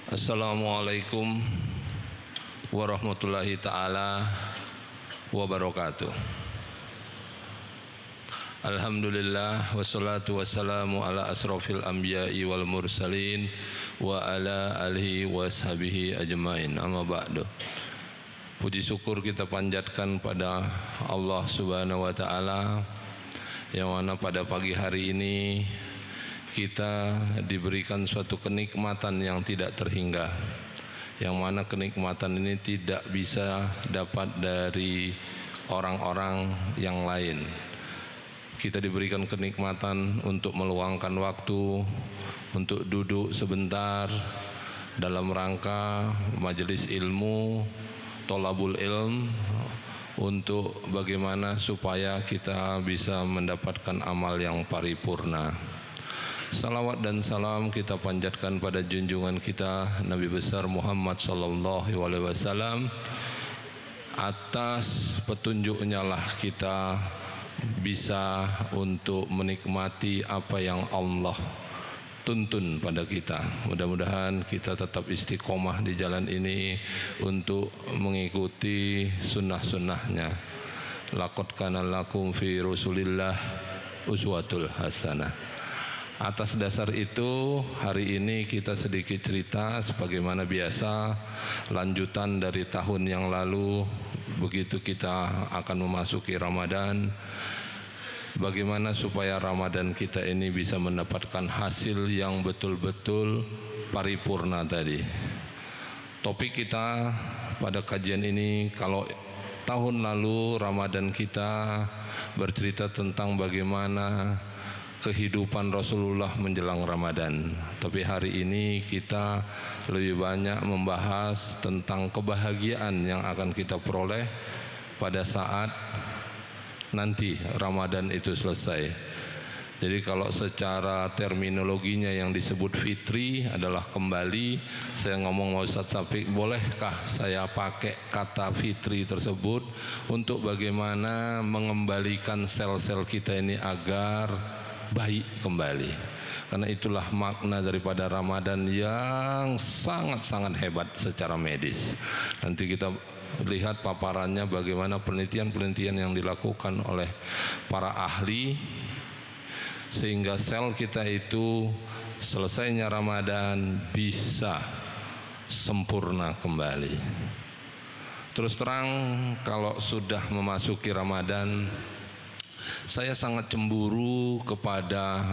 Assalamualaikum warahmatullahi ta'ala wabarakatuh. Alhamdulillah wassalatu wassalamu ala asrafil anbiya'i wal mursalin wa ala alihi wa sahbihi ajmain. Amma ba'du. Puji syukur kita panjatkan pada Allah Subhanahu wa ta'ala yang mana pada pagi hari ini kita diberikan suatu kenikmatan yang tidak terhingga, yang mana kenikmatan ini tidak bisa dapat dari orang-orang yang lain. Kita diberikan kenikmatan untuk meluangkan waktu untuk duduk sebentar dalam rangka majelis ilmu, tolabul ilm, untuk bagaimana supaya kita bisa mendapatkan amal yang paripurna. Salawat dan salam kita panjatkan pada junjungan kita Nabi besar Muhammad sallallahu alaihi wasallam. Atas petunjuknya lah kita bisa untuk menikmati apa yang Allah tuntun pada kita. Mudah-mudahan kita tetap istiqomah di jalan ini untuk mengikuti sunnah-sunnahnya. Laqad kana lakum fi Rasulillah uswatul hasanah. Atas dasar itu, hari ini kita sedikit cerita sebagaimana biasa, lanjutan dari tahun yang lalu. Begitu kita akan memasuki Ramadan, bagaimana supaya Ramadan kita ini bisa mendapatkan hasil yang betul-betul paripurna tadi. Topik kita pada kajian ini, kalau tahun lalu Ramadan kita bercerita tentang bagaimana kehidupan Rasulullah menjelang Ramadan, tapi hari ini kita lebih banyak membahas tentang kebahagiaan yang akan kita peroleh pada saat nanti Ramadan itu selesai. Jadi kalau secara terminologinya yang disebut fitri adalah kembali. Saya ngomong sama Ustaz Safiq, bolehkah saya pakai kata fitri tersebut untuk bagaimana mengembalikan sel-sel kita ini agar baik kembali, karena itulah makna daripada Ramadan yang sangat-sangat hebat secara medis. Nanti kita lihat paparannya bagaimana penelitian-penelitian yang dilakukan oleh para ahli sehingga sel kita itu selesainya Ramadan bisa sempurna kembali. Terus terang, kalau sudah memasuki Ramadan, saya sangat cemburu kepada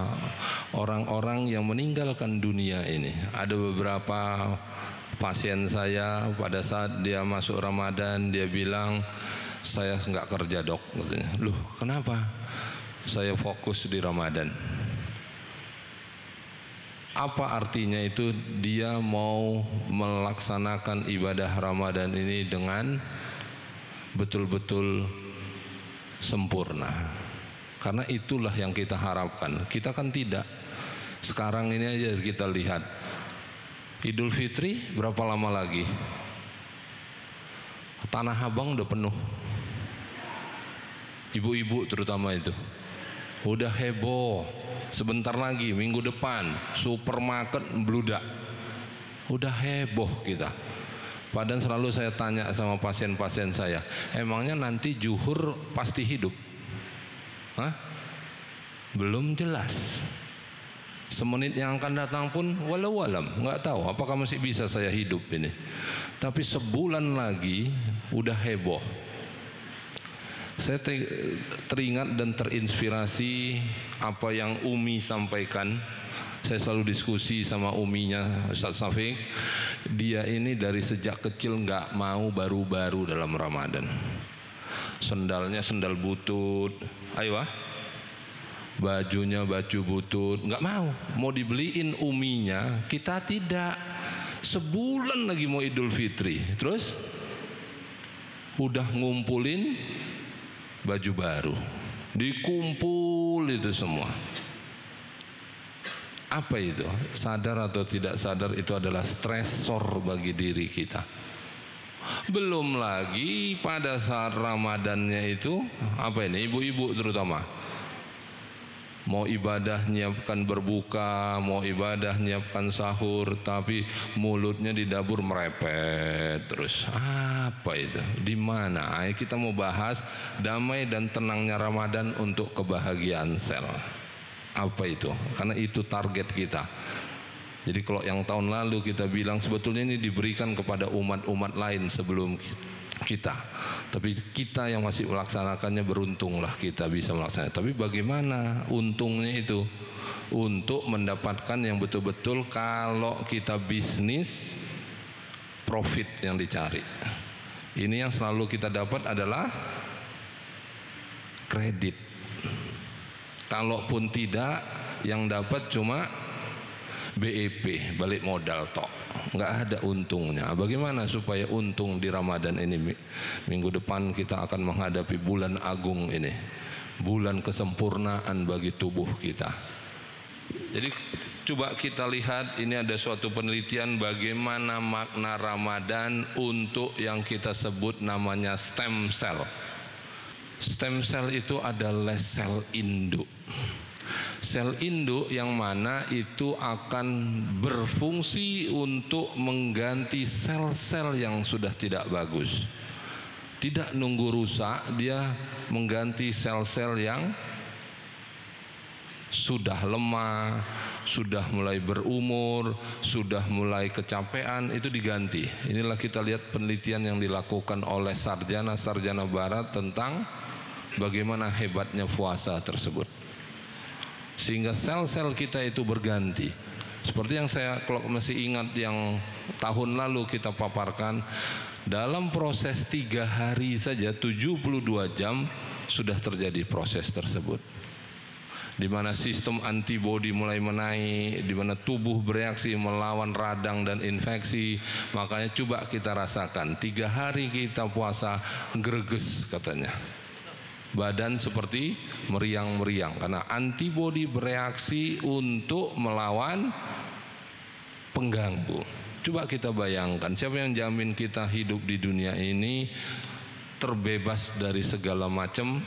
orang-orang yang meninggalkan dunia ini. Ada beberapa pasien saya pada saat dia masuk Ramadan, dia bilang, saya nggak kerja dok, katanya. Loh kenapa? Saya fokus di Ramadan. Apa artinya itu? Dia mau melaksanakan ibadah Ramadan ini dengan betul-betul sempurna, karena itulah yang kita harapkan. Kita kan tidak. Sekarang ini aja kita lihat Idul Fitri berapa lama lagi? Tanah Abang udah penuh, ibu-ibu terutama itu udah heboh. Sebentar lagi minggu depan supermarket bludak, udah heboh kita. Padahal selalu saya tanya sama pasien-pasien saya, emangnya nanti zuhur pasti hidup? Hah? Belum jelas. Semenit yang akan datang pun walau alam, nggak tahu apakah masih bisa saya hidup ini. Tapi sebulan lagi udah heboh. Saya teringat dan terinspirasi apa yang Umi sampaikan. Saya selalu diskusi sama uminya Ustaz Safiq. Dia ini dari sejak kecil nggak mau baru-baru dalam Ramadan. Sendalnya sendal butut, ayo bajunya baju butut, nggak mau. Mau dibeliin uminya, kita tidak. Sebulan lagi mau Idul Fitri, terus udah ngumpulin baju baru, dikumpul itu semua. Apa itu? Sadar atau tidak sadar itu adalah stresor bagi diri kita. Belum lagi pada saat Ramadannya itu, apa ini, ibu-ibu terutama Mau ibadah nyiapkan berbuka, mau ibadah nyiapkan sahur, tapi mulutnya di dapur merepet terus. Apa itu? Di mana? Ayo kita mau bahas damai dan tenangnya Ramadan untuk kebahagiaan sel. Apa itu? Karena itu target kita. Jadi kalau yang tahun lalu kita bilang sebetulnya ini diberikan kepada umat-umat lain sebelum kita, tapi kita yang masih melaksanakannya, beruntunglah kita bisa melaksanakan. Tapi bagaimana untungnya itu? Untuk mendapatkan yang betul-betul kalau kita bisnis, profit yang dicari. Ini yang selalu kita dapat adalah kredit. Kalaupun tidak, yang dapat cuma BEP, balik modal tok, nggak ada untungnya. Bagaimana supaya untung di Ramadan ini? Minggu depan kita akan menghadapi bulan agung ini, bulan kesempurnaan bagi tubuh kita. Jadi coba kita lihat, ini ada suatu penelitian bagaimana makna Ramadan untuk yang kita sebut namanya stem cell. Stem cell itu adalah sel induk. Sel induk yang mana itu akan berfungsi untuk mengganti sel-sel yang sudah tidak bagus. Tidak nunggu rusak, dia mengganti sel-sel yang sudah lemah, sudah mulai berumur, sudah mulai kecapean, itu diganti. Inilah kita lihat penelitian yang dilakukan oleh sarjana-sarjana barat tentang bagaimana hebatnya puasa tersebut. Sehingga sel-sel kita itu berganti. Seperti yang saya kalau masih ingat yang tahun lalu kita paparkan, dalam proses 3 hari saja 72 jam sudah terjadi proses tersebut, di mana sistem antibodi mulai menaik, di mana tubuh bereaksi melawan radang dan infeksi. Makanya coba kita rasakan 3 hari kita puasa, greges katanya, badan seperti meriang-meriang karena antibodi bereaksi untuk melawan pengganggu. Coba kita bayangkan, siapa yang jamin kita hidup di dunia ini terbebas dari segala macam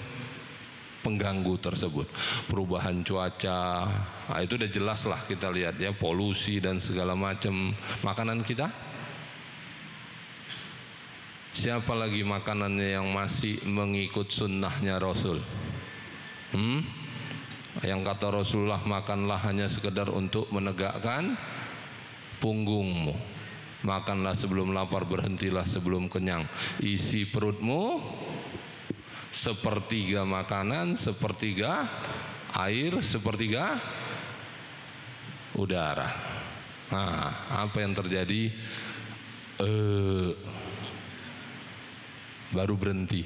pengganggu tersebut? Perubahan cuaca, nah itu udah jelas lah kita lihat ya, polusi dan segala macam. Makanan kita, siapa lagi makanannya yang masih mengikut sunnahnya Rasul? Yang kata Rasulullah, makanlah hanya sekedar untuk menegakkan punggungmu. Makanlah sebelum lapar, berhentilah sebelum kenyang. Isi perutmu sepertiga makanan, sepertiga air, sepertiga udara. Nah, apa yang terjadi? Baru berhenti.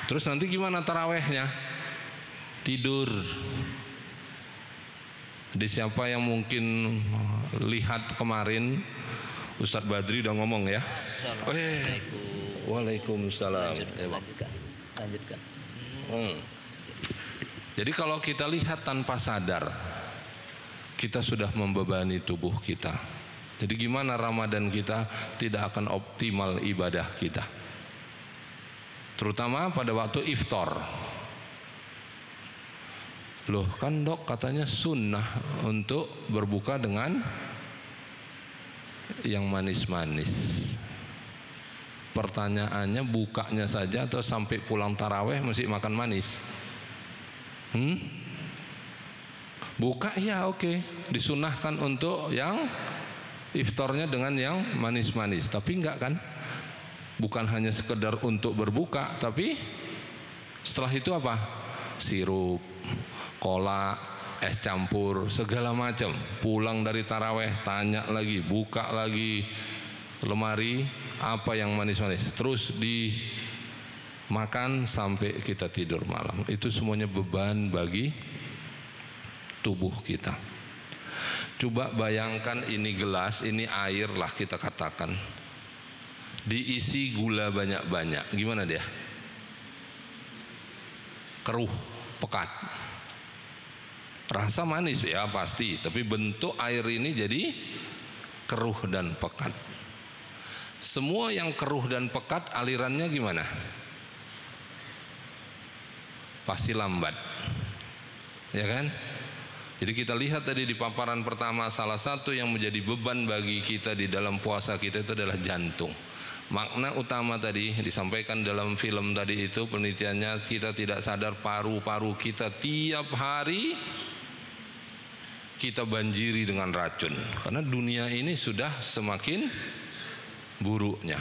Terus nanti gimana tarawehnya? Tidur. Di siapa yang mungkin lihat kemarin Ustadz Badri udah ngomong ya. Waalaikumsalam. Lanjutkan. Jadi kalau kita lihat tanpa sadar, kita sudah membebani tubuh kita. Jadi gimana Ramadan kita tidak akan optimal ibadah kita, terutama pada waktu iftar. Loh kan dok katanya sunnah untuk berbuka dengan yang manis-manis. Pertanyaannya, bukanya saja atau sampai pulang taraweh mesti makan manis? Buka ya oke, disunahkan untuk yang iftarnya dengan yang manis-manis. Tapi enggak kan? Bukan hanya sekedar untuk berbuka, tapi setelah itu apa? Sirup, cola, es campur, segala macam. Pulang dari taraweh tanya lagi, buka lagi lemari, apa yang manis-manis, terus dimakan sampai kita tidur malam. Itu semuanya beban bagi tubuh kita. Coba bayangkan ini gelas, ini air lah kita katakan, diisi gula banyak-banyak, gimana dia? Keruh, pekat. Rasa manis ya pasti, tapi bentuk air ini jadi keruh dan pekat. Semua yang keruh dan pekat alirannya gimana? Pasti lambat, ya kan? Jadi kita lihat tadi di paparan pertama, salah satu yang menjadi beban bagi kita di dalam puasa kita itu adalah jantung. Makna utama tadi disampaikan dalam film tadi itu, penelitiannya, kita tidak sadar paru-paru kita tiap hari kita banjiri dengan racun. Karena dunia ini sudah semakin buruknya.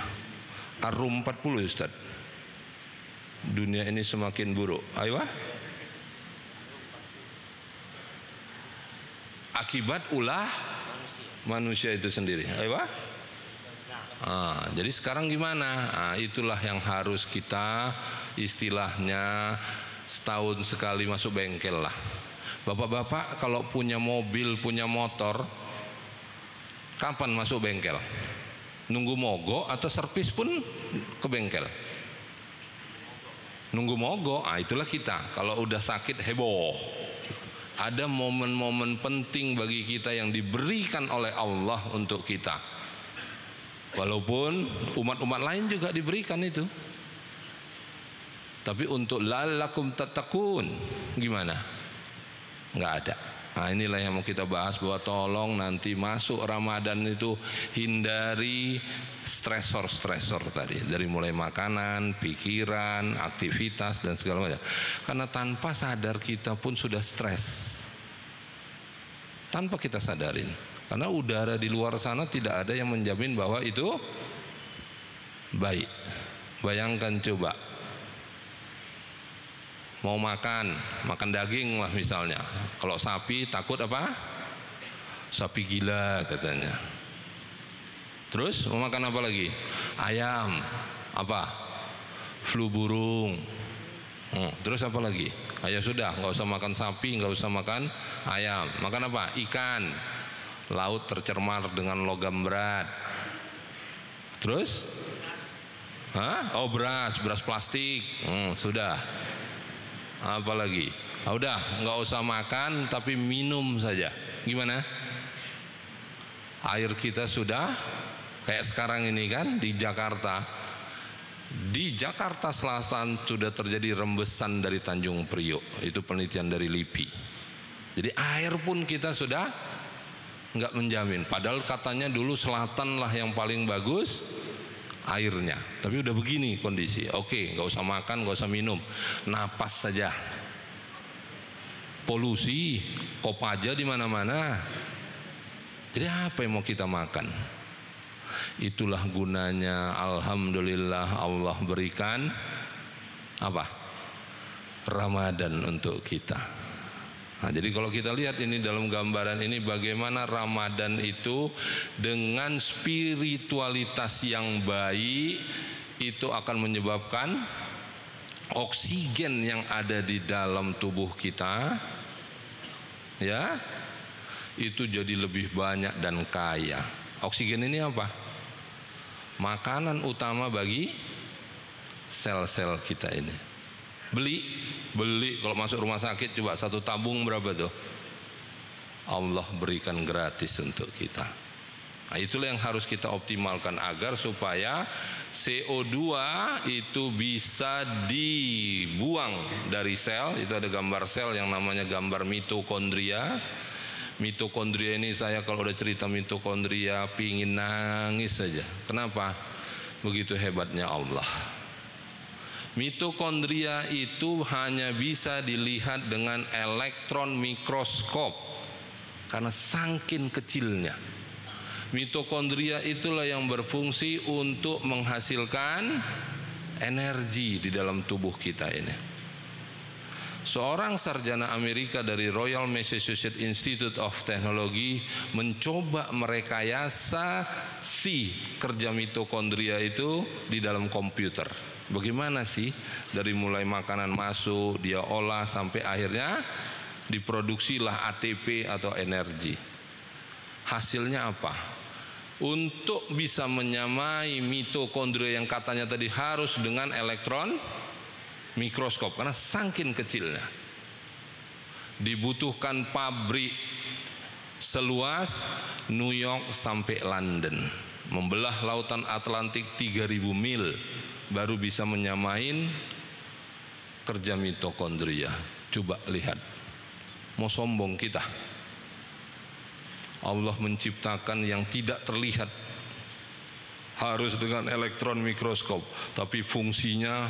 Ar-Rum 40 Ustaz. Dunia ini semakin buruk. Ayo. Akibat ulah manusia itu sendiri. Ayo. Jadi sekarang gimana? Itulah yang harus kita istilahnya setahun sekali masuk bengkel lah. Bapak-bapak kalau punya mobil, punya motor, kapan masuk bengkel? Nunggu mogok atau servis pun ke bengkel? Nunggu mogok. Itulah kita. Kalau udah sakit heboh. Ada momen-momen penting bagi kita yang diberikan oleh Allah untuk kita. Walaupun umat-umat lain juga diberikan itu. Tapi untuk la'allakum tattaqun gimana? Enggak ada. Inilah yang mau kita bahas, bahwa tolong nanti masuk Ramadan itu hindari stresor-stresor tadi, dari mulai makanan, pikiran, aktivitas dan segala macam. Karena tanpa sadar kita pun sudah stres. Tanpa kita sadarin. Karena udara di luar sana tidak ada yang menjamin bahwa itu baik. Bayangkan coba, mau makan daging lah misalnya. Kalau sapi takut apa? Sapi gila katanya. Terus mau makan apa lagi? Ayam. Apa? Flu burung. Terus apa lagi? Ayo sudah, nggak usah makan sapi, nggak usah makan ayam. Makan apa? Ikan. Laut tercemar dengan logam berat. Terus? Beras plastik. Sudah. Apalagi? Udah, nggak usah makan tapi minum saja. Gimana? Air kita sudah kayak sekarang ini kan di Jakarta. Di Jakarta Selatan sudah terjadi rembesan dari Tanjung Priok. Itu penelitian dari LIPI. Jadi air pun kita sudah nggak menjamin. Padahal katanya dulu selatan lah yang paling bagus airnya. Tapi udah begini kondisi. Oke, nggak usah makan, nggak usah minum, napas saja. Polusi, kopaja di mana-mana. Jadi apa yang mau kita makan? Itulah gunanya alhamdulillah Allah berikan apa? Ramadan untuk kita. Jadi kalau kita lihat ini dalam gambaran ini, bagaimana Ramadan itu dengan spiritualitas yang baik itu akan menyebabkan oksigen yang ada di dalam tubuh kita ya itu jadi lebih banyak dan kaya. Oksigen ini apa? Makanan utama bagi sel-sel kita ini. Beli kalau masuk rumah sakit, coba satu tabung berapa tuh? Allah berikan gratis untuk kita. Itulah yang harus kita optimalkan agar supaya CO2 itu bisa dibuang dari sel. Itu ada gambar sel yang namanya gambar mitokondria. Mitokondria ini saya kalau udah cerita mitokondria pingin nangis saja. Kenapa? Begitu hebatnya Allah. Mitokondria itu hanya bisa dilihat dengan elektron mikroskop karena saking kecilnya. Mitokondria itulah yang berfungsi untuk menghasilkan energi di dalam tubuh kita ini. Seorang sarjana Amerika dari Royal Massachusetts Institute of Technology mencoba merekayasa kerja mitokondria itu di dalam komputer. Bagaimana sih dari mulai makanan masuk dia olah sampai akhirnya diproduksilah ATP atau energi. Hasilnya apa? Untuk bisa menyamai mitokondria yang katanya tadi harus dengan elektron mikroskop karena saking kecilnya, dibutuhkan pabrik seluas New York sampai London, membelah lautan Atlantik 3000 mil baru bisa menyamain kerja mitokondria. Coba lihat, mau sombong kita? Allah menciptakan yang tidak terlihat, harus dengan elektron mikroskop, tapi fungsinya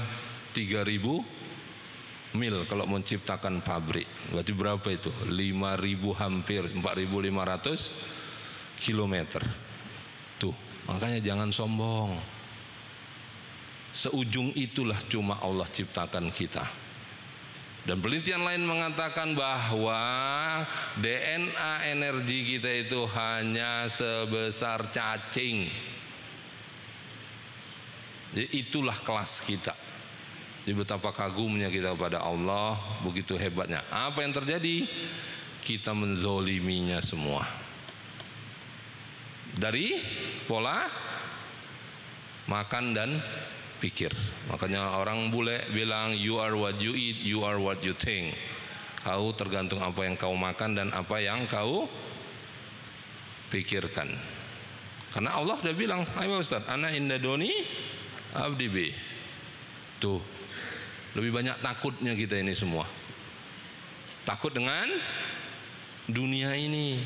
3000 mil kalau menciptakan pabrik. Berarti berapa itu? 5.000, hampir 4.500 kilometer. Tuh, makanya jangan sombong. Seujung itulah cuma Allah ciptakan kita. Dan penelitian lain mengatakan bahwa DNA energi kita itu hanya sebesar cacing. Jadi itulah kelas kita. Jadi betapa kagumnya kita kepada Allah, begitu hebatnya. Apa yang terjadi? Kita menzoliminya semua. Dari pola makan dan pikir. Makanya orang bule bilang, you are what you eat, you are what you think. Kau tergantung apa yang kau makan dan apa yang kau pikirkan. Karena Allah sudah bilang, ayo Ustaz, ana indadoni abdi bi. Tuh, lebih banyak takutnya kita ini semua. Takut dengan dunia ini.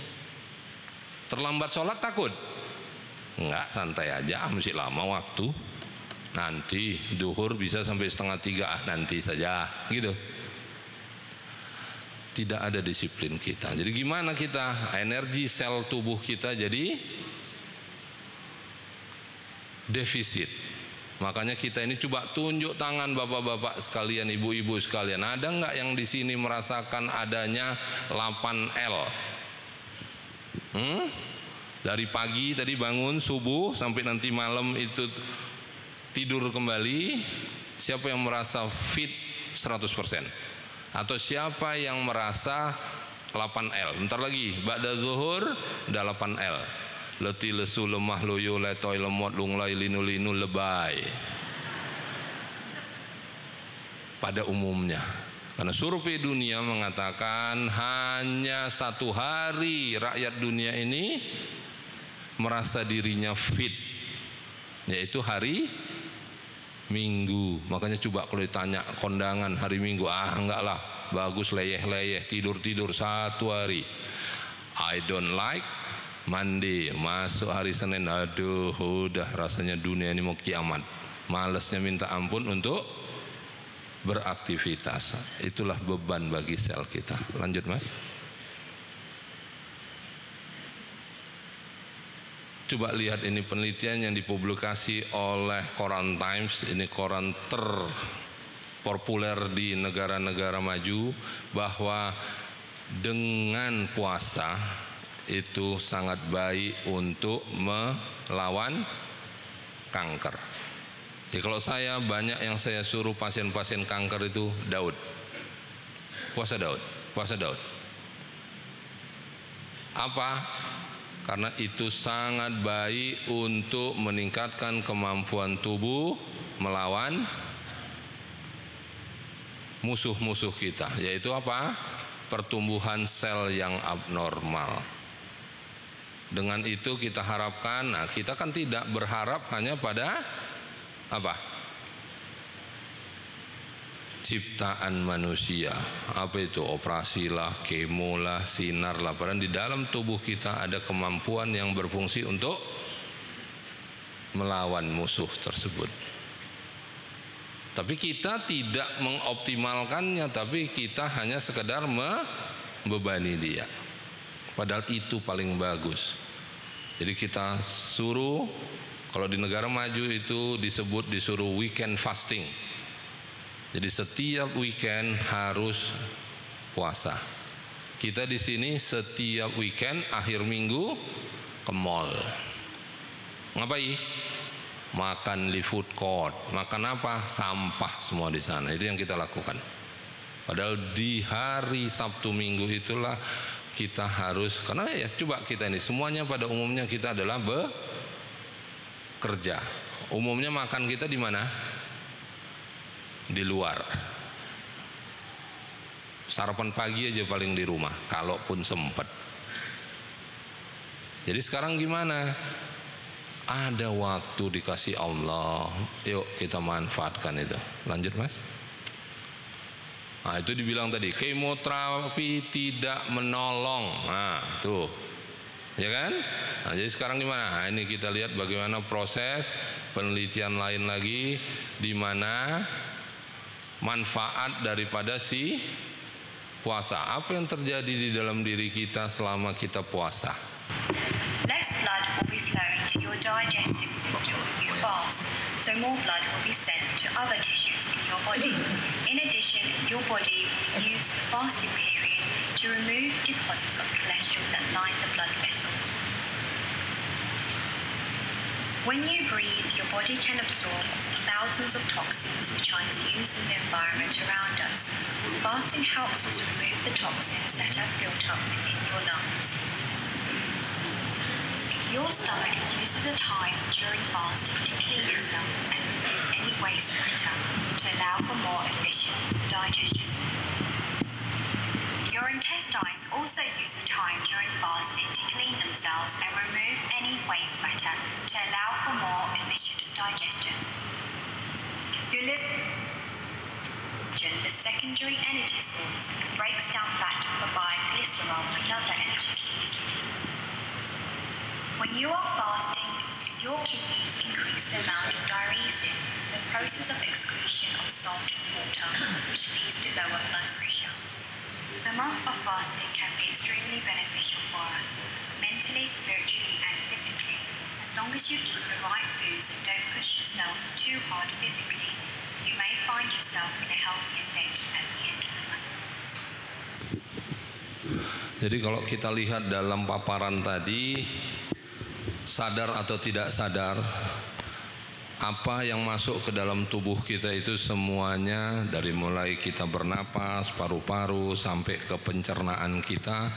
Terlambat sholat takut? Enggak, santai aja, masih lama waktu. Nanti duhur bisa sampai 2:30, nanti saja, gitu. Tidak ada disiplin kita. Jadi gimana kita? Energi sel tubuh kita jadi defisit. Makanya kita ini coba tunjuk tangan bapak-bapak sekalian, ibu-ibu sekalian. Ada nggak yang di sini merasakan adanya 8L? Dari pagi tadi bangun subuh sampai nanti malam itu tidur kembali. Siapa yang merasa fit 100%? Atau siapa yang merasa 8L? Bentar lagi, ba'da zuhur udah 8L. Letih, lesu, lemah, loyo, letoy, lemot, lunglai, linu, lebay. Pada umumnya. Karena survei dunia mengatakan hanya 1 hari rakyat dunia ini merasa dirinya fit, yaitu hari Minggu. Makanya coba kalau ditanya kondangan hari Minggu, enggak lah, bagus leyeh-leyeh, tidur-tidur 1 hari. I don't like Monday, masuk hari Senin, aduh udah rasanya dunia ini mau kiamat. Malesnya minta ampun untuk beraktivitas. Itulah beban bagi sel kita. Lanjut Mas. Coba lihat ini penelitian yang dipublikasi oleh Koran Times. Ini koran terpopuler di negara-negara maju, bahwa dengan puasa itu sangat baik untuk melawan kanker. Ya, kalau saya banyak yang saya suruh pasien-pasien kanker itu Daud. Puasa Daud, puasa Daud. Apa? Karena itu sangat baik untuk meningkatkan kemampuan tubuh melawan musuh-musuh kita, yaitu apa? Pertumbuhan sel yang abnormal. Dengan itu kita harapkan, kita kan tidak berharap hanya pada apa? Ciptaan manusia. Apa itu? Operasi lah, kemo lah, sinar lah. Padahal di dalam tubuh kita ada kemampuan yang berfungsi untuk melawan musuh tersebut. Tapi kita tidak mengoptimalkannya, tapi kita hanya sekedar membebani dia. Padahal itu paling bagus. Jadi kita suruh, kalau di negara maju itu disuruh weekend fasting. Jadi setiap weekend harus puasa. Kita di sini setiap weekend akhir minggu ke mall. Ngapain? Makan di food court. Makan apa? Sampah semua di sana. Itu yang kita lakukan. Padahal di hari Sabtu Minggu itulah kita harus, karena ya coba kita ini semuanya pada umumnya kita adalah bekerja. Umumnya makan kita di mana? Di luar. Sarapan pagi aja paling di rumah, kalaupun sempat. Jadi sekarang gimana? Ada waktu dikasih Allah, yuk kita manfaatkan itu. Lanjut Mas. Nah itu dibilang tadi, kemoterapi tidak menolong. Nah tuh, ya kan? Nah, jadi sekarang gimana? Nah, ini kita lihat bagaimana proses penelitian lain lagi, di mana manfaat daripada si puasa. Apa yang terjadi di dalam diri kita selama kita puasa? Less blood will be flowing to your digestive system when you fast, so more blood will be sent to other tissues in your body. In addition, your body will use the fasting period to remove deposits of cholesterol that line the blood vessels. When you breathe, your body can absorb thousands of toxins which are used in the environment around us. Fasting helps us remove the toxins that have built up within your lungs. Your stomach uses the time during fasting to clean itself and remove any waste matter to allow for more efficient digestion. Your intestines also use the time during fasting to clean themselves and remove any waste matter to allow for more efficient digestion. Your liver, the secondary energy source, breaks down fat to provide glycerol, another energy source. When you are fasting, your kidneys increase the amount of diuresis, the process of excretion of salt and water, which leads to lower blood pressure. The month of fasting can be extremely beneficial for us, mentally, spiritually, and physically. As long as you eat the right foods and don't push yourself too hard physically, you may find yourself in a healthier state at the end of the month. Jadi kalau kita lihat dalam paparan tadi, sadar atau tidak sadar, apa yang masuk ke dalam tubuh kita itu semuanya, dari mulai kita bernapas, paru-paru sampai ke pencernaan kita,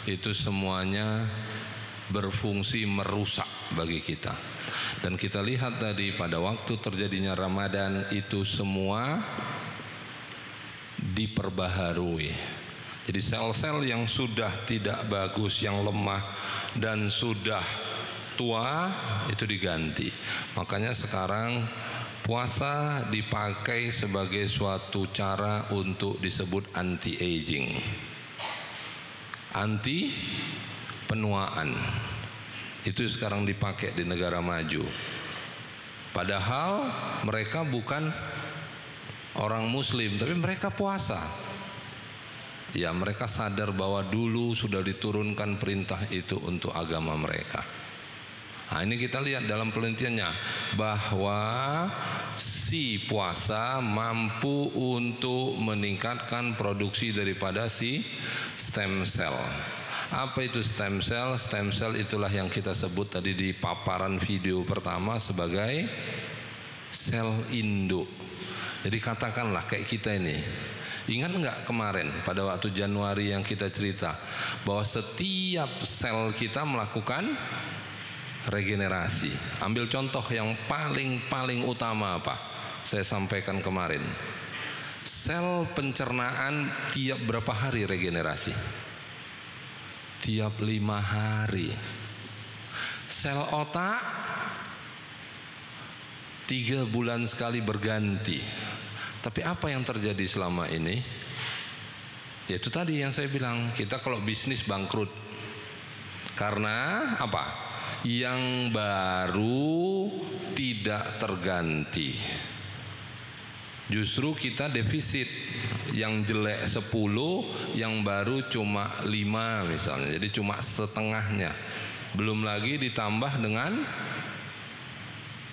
itu semuanya berfungsi merusak bagi kita. Dan kita lihat tadi pada waktu terjadinya Ramadan itu semua diperbaharui. Jadi sel-sel yang sudah tidak bagus, yang lemah dan sudah tua itu diganti. Makanya sekarang puasa dipakai sebagai suatu cara untuk disebut anti-aging, anti penuaan. Itu sekarang dipakai di negara maju. Padahal mereka bukan orang muslim, tapi mereka puasa. Ya, mereka sadar bahwa dulu sudah diturunkan perintah itu untuk agama mereka. Nah, ini kita lihat dalam penelitiannya bahwa si puasa mampu untuk meningkatkan produksi daripada si stem cell. Apa itu stem cell? Stem cell itulah yang kita sebut tadi di paparan video pertama sebagai sel induk. Jadi katakanlah kayak kita ini, ingat nggak kemarin pada waktu Januari yang kita cerita bahwa setiap sel kita melakukan regenerasi. Ambil contoh yang paling utama apa? Saya sampaikan kemarin. Sel pencernaan tiap berapa hari regenerasi? Tiap 5 hari. Sel otak 3 bulan sekali berganti. Tapi apa yang terjadi selama ini? Yaitu tadi yang saya bilang, kita kalau bisnis bangkrut. Karena apa? Yang baru tidak terganti. Justru kita defisit. Yang jelek 10, yang baru cuma 5 misalnya. Jadi cuma setengahnya. Belum lagi ditambah dengan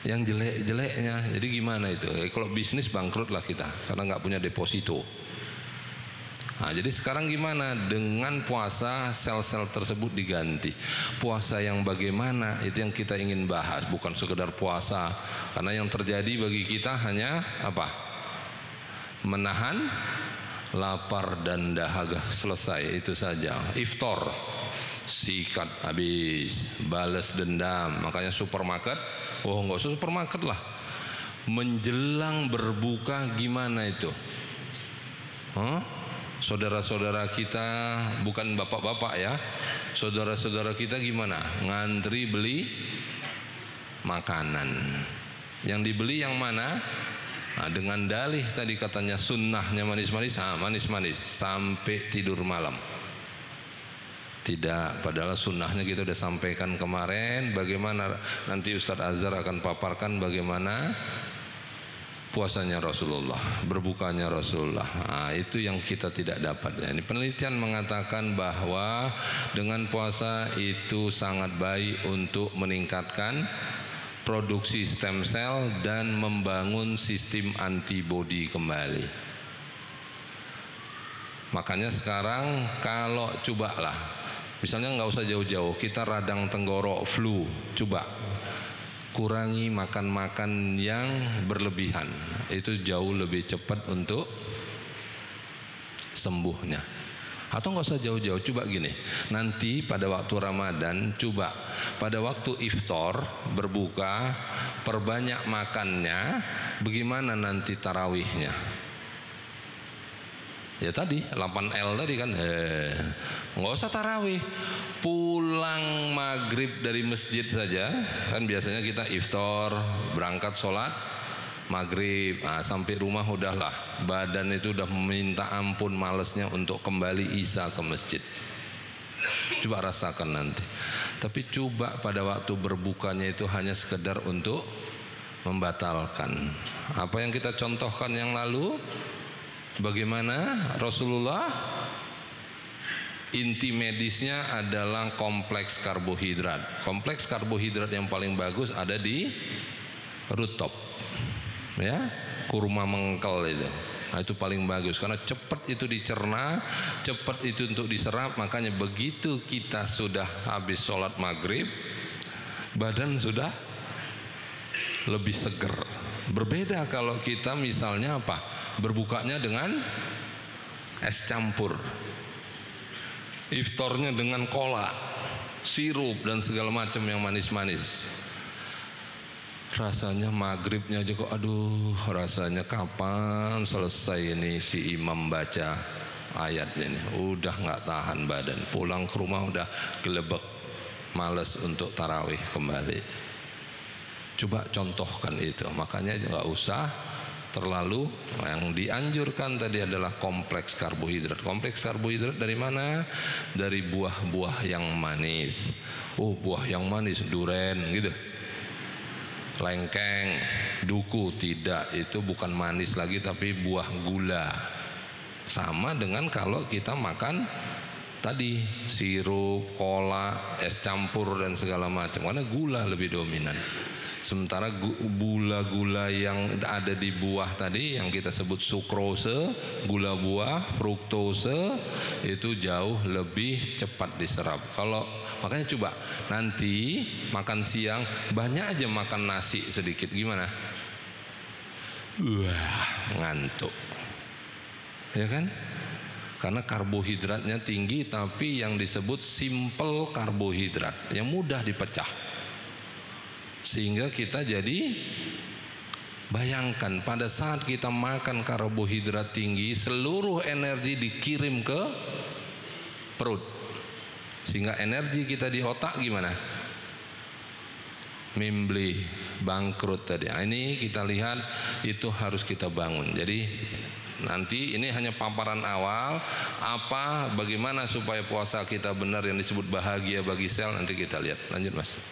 yang jelek-jeleknya. Jadi gimana itu? Kalau bisnis bangkrut lah kita, karena nggak punya deposito. Nah, jadi sekarang gimana? Dengan puasa sel-sel tersebut diganti. Puasa yang bagaimana? Itu yang kita ingin bahas. Bukan sekedar puasa. Karena yang terjadi bagi kita hanya apa? Menahan lapar dan dahaga. Selesai, itu saja. Iftar, sikat habis, balas dendam. Makanya supermarket, oh nggak usah supermarket lah. Menjelang berbuka gimana itu? Saudara-saudara kita, bukan bapak-bapak ya, saudara-saudara kita gimana? Ngantri beli makanan. Yang dibeli yang mana? Nah, dengan dalih tadi katanya sunnahnya manis-manis, manis-manis sampai tidur malam. Tidak, padahal sunnahnya kita sudah sampaikan kemarin. Bagaimana nanti Ustadz Azhar akan paparkan bagaimana puasanya Rasulullah, berbukanya Rasulullah. Nah, itu yang kita tidak dapat. Ini penelitian mengatakan bahwa dengan puasa itu sangat baik untuk meningkatkan produksi stem cell dan membangun sistem antibodi kembali. Makanya sekarang kalau cobalah, misalnya nggak usah jauh-jauh, kita radang tenggorok, flu, coba kurangi makan-makan yang berlebihan, itu jauh lebih cepat untuk sembuhnya. Atau nggak usah jauh-jauh, coba gini, nanti pada waktu Ramadan, coba pada waktu iftar berbuka, perbanyak makannya, bagaimana nanti tarawihnya? Ya tadi 8L tadi kan, nggak usah tarawih, pulang maghrib dari masjid saja, kan biasanya kita iftar, berangkat sholat maghrib, sampai rumah udahlah badan itu udah meminta ampun malesnya untuk kembali isya ke masjid. Coba rasakan nanti. Tapi coba pada waktu berbukanya itu hanya sekedar untuk membatalkan apa yang kita contohkan yang lalu. Bagaimana Rasulullah, inti medisnya adalah kompleks karbohidrat. Kompleks karbohidrat yang paling bagus ada di rutop, ya, kurma mengkel itu. Nah, itu paling bagus karena cepat itu dicerna, cepat itu untuk diserap. Makanya begitu kita sudah habis sholat maghrib, badan sudah lebih seger. Berbeda kalau kita misalnya apa? Berbukanya dengan es campur, iftarnya dengan cola, sirup dan segala macam yang manis-manis. Rasanya maghribnya aja kok, aduh, rasanya kapan selesai ini si imam baca ayatnya ini. Udah nggak tahan badan, pulang ke rumah udah gelebek, males untuk tarawih kembali. Coba contohkan itu, makanya nggak usah terlalu. Yang dianjurkan tadi adalah kompleks karbohidrat. Kompleks karbohidrat dari mana? Dari buah-buah yang manis. Oh, buah yang manis, duren gitu, lengkeng, duku, tidak, itu bukan manis lagi tapi buah gula. Sama dengan kalau kita makan tadi sirup, cola, es campur dan segala macam, karena gula lebih dominan. Sementara gula-gula yang ada di buah tadi yang kita sebut sukrose, gula buah, fruktose, itu jauh lebih cepat diserap. Kalau makanya coba nanti makan siang banyak aja makan nasi sedikit, gimana? Wah, ngantuk. Ya kan? Karena karbohidratnya tinggi, tapi yang disebut simple karbohidrat yang mudah dipecah. Sehingga kita jadi, bayangkan pada saat kita makan karbohidrat tinggi, seluruh energi dikirim ke perut, sehingga energi kita di otak gimana? Membeli, bangkrut tadi. Nah, ini kita lihat itu harus kita bangun. Jadi nanti ini hanya paparan awal, bagaimana supaya puasa kita benar yang disebut bahagia bagi sel, nanti kita lihat. Lanjut Mas.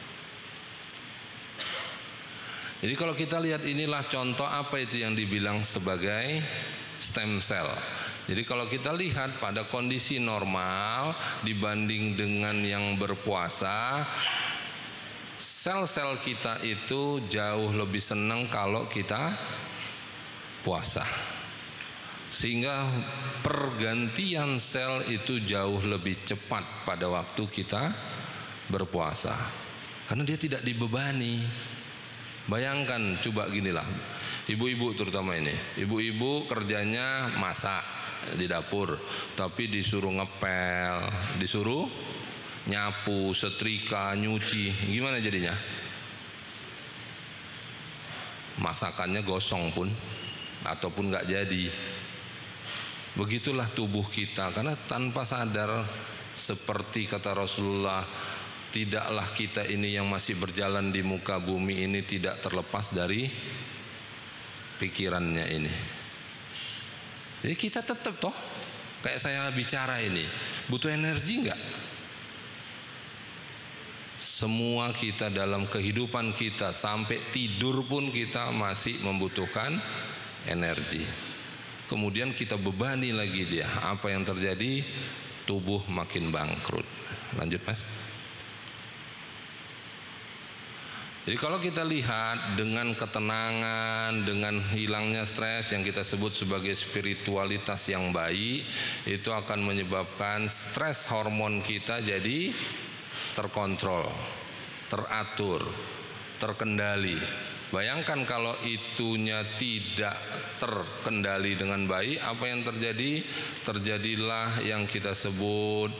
Jadi kalau kita lihat inilah contoh apa itu yang dibilang sebagai stem cell. Jadi kalau kita lihat pada kondisi normal dibanding dengan yang berpuasa, sel-sel kita itu jauh lebih senang kalau kita puasa. Sehingga pergantian sel itu jauh lebih cepat pada waktu kita berpuasa. Karena dia tidak dibebani. Bayangkan, coba ginilah, ibu-ibu terutama ini, ibu-ibu kerjanya masak di dapur, tapi disuruh ngepel, disuruh nyapu, setrika, nyuci, gimana jadinya? Masakannya gosong pun, ataupun nggak jadi. Begitulah tubuh kita, karena tanpa sadar, seperti kata Rasulullah, tidaklah kita ini yang masih berjalan di muka bumi ini tidak terlepas dari pikirannya ini. Jadi kita tetap toh, kayak saya bicara ini, butuh energi enggak? Semua kita dalam kehidupan kita sampai tidur pun kita masih membutuhkan energi. Kemudian kita bebani lagi dia. Apa yang terjadi? Tubuh makin bangkrut. Lanjut Mas. Jadi kalau kita lihat dengan ketenangan, dengan hilangnya stres yang kita sebut sebagai spiritualitas yang baik, itu akan menyebabkan stres hormon kita jadi terkontrol, teratur, terkendali. Bayangkan kalau itunya tidak terkendali dengan baik, apa yang terjadi? Terjadilah yang kita sebut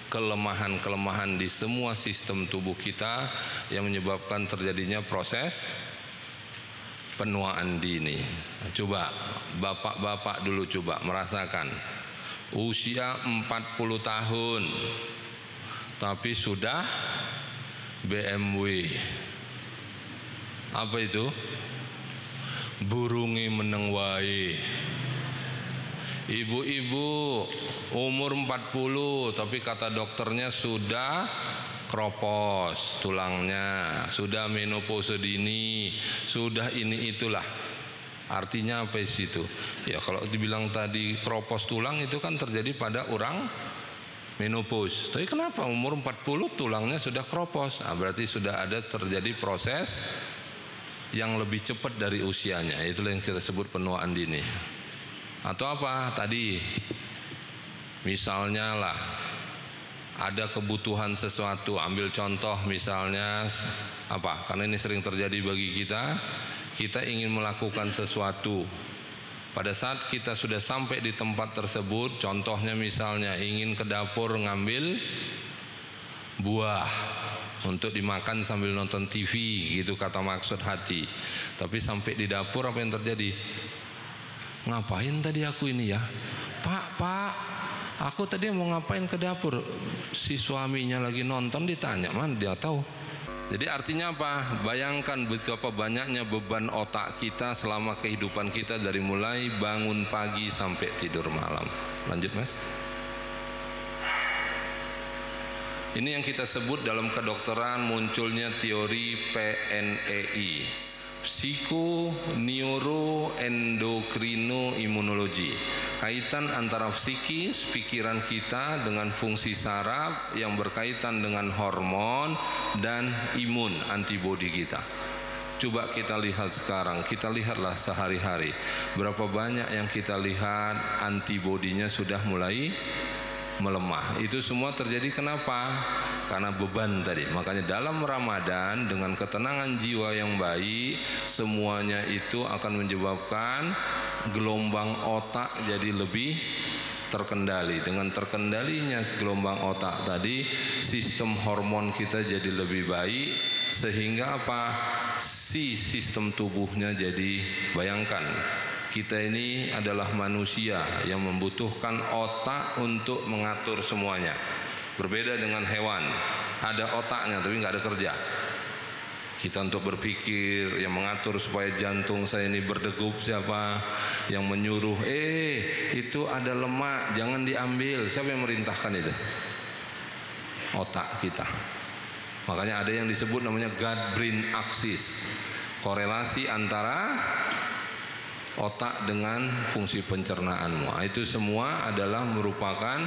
kelemahan-kelemahan di semua sistem tubuh kita yang menyebabkan terjadinya proses penuaan dini. Coba bapak-bapak dulu coba merasakan usia 40 tahun tapi sudah BMW. Apa itu? Burungi meneng wae. Ibu-ibu umur 40 tapi kata dokternya sudah kropos tulangnya, sudah menopause dini, sudah ini itulah. Artinya apa sih itu? Ya kalau dibilang tadi kropos tulang itu kan terjadi pada orang menopause. Tapi kenapa umur 40 tulangnya sudah kropos? Nah, berarti sudah ada terjadi proses yang lebih cepat dari usianya. Itulah yang kita sebut penuaan dini. Atau apa tadi? Misalnya lah ada kebutuhan sesuatu. Ambil contoh misalnya apa? Karena ini sering terjadi bagi kita. Kita ingin melakukan sesuatu. Pada saat kita sudah sampai di tempat tersebut, contohnya misalnya ingin ke dapur ngambil buah untuk dimakan sambil nonton TV, gitu kata maksud hati. Tapi sampai di dapur apa yang terjadi? Ngapain tadi aku ini ya? Pak, aku tadi mau ngapain ke dapur? Si suaminya lagi nonton ditanya, mana dia tahu. Jadi artinya apa? Bayangkan betapa banyaknya beban otak kita selama kehidupan kita dari mulai bangun pagi sampai tidur malam. Lanjut Mas. Ini yang kita sebut dalam kedokteran munculnya teori PNEI, Psiko-Neuro-Endokrino-Imunologi. Kaitan antara psikis, pikiran kita dengan fungsi saraf yang berkaitan dengan hormon dan imun, antibodi kita. Coba kita lihat sekarang, kita lihatlah sehari-hari berapa banyak yang kita lihat antibodinya sudah mulai melemah. Itu semua terjadi kenapa? Karena beban tadi. Makanya dalam Ramadan dengan ketenangan jiwa yang baik, semuanya itu akan menyebabkan gelombang otak jadi lebih terkendali. Dengan terkendalinya gelombang otak tadi, sistem hormon kita jadi lebih baik, sehingga apa? Si sistem tubuhnya jadi, bayangkan, kita ini adalah manusia yang membutuhkan otak untuk mengatur semuanya. Berbeda dengan hewan, ada otaknya tapi nggak ada kerja. Kita untuk berpikir, yang mengatur supaya jantung saya ini berdegup siapa? Yang menyuruh, itu ada lemak, jangan diambil. Siapa yang merintahkan itu? Otak kita. Makanya ada yang disebut namanya gut-brain axis, korelasi antara otak dengan fungsi pencernaanmu. Itu semua adalah merupakan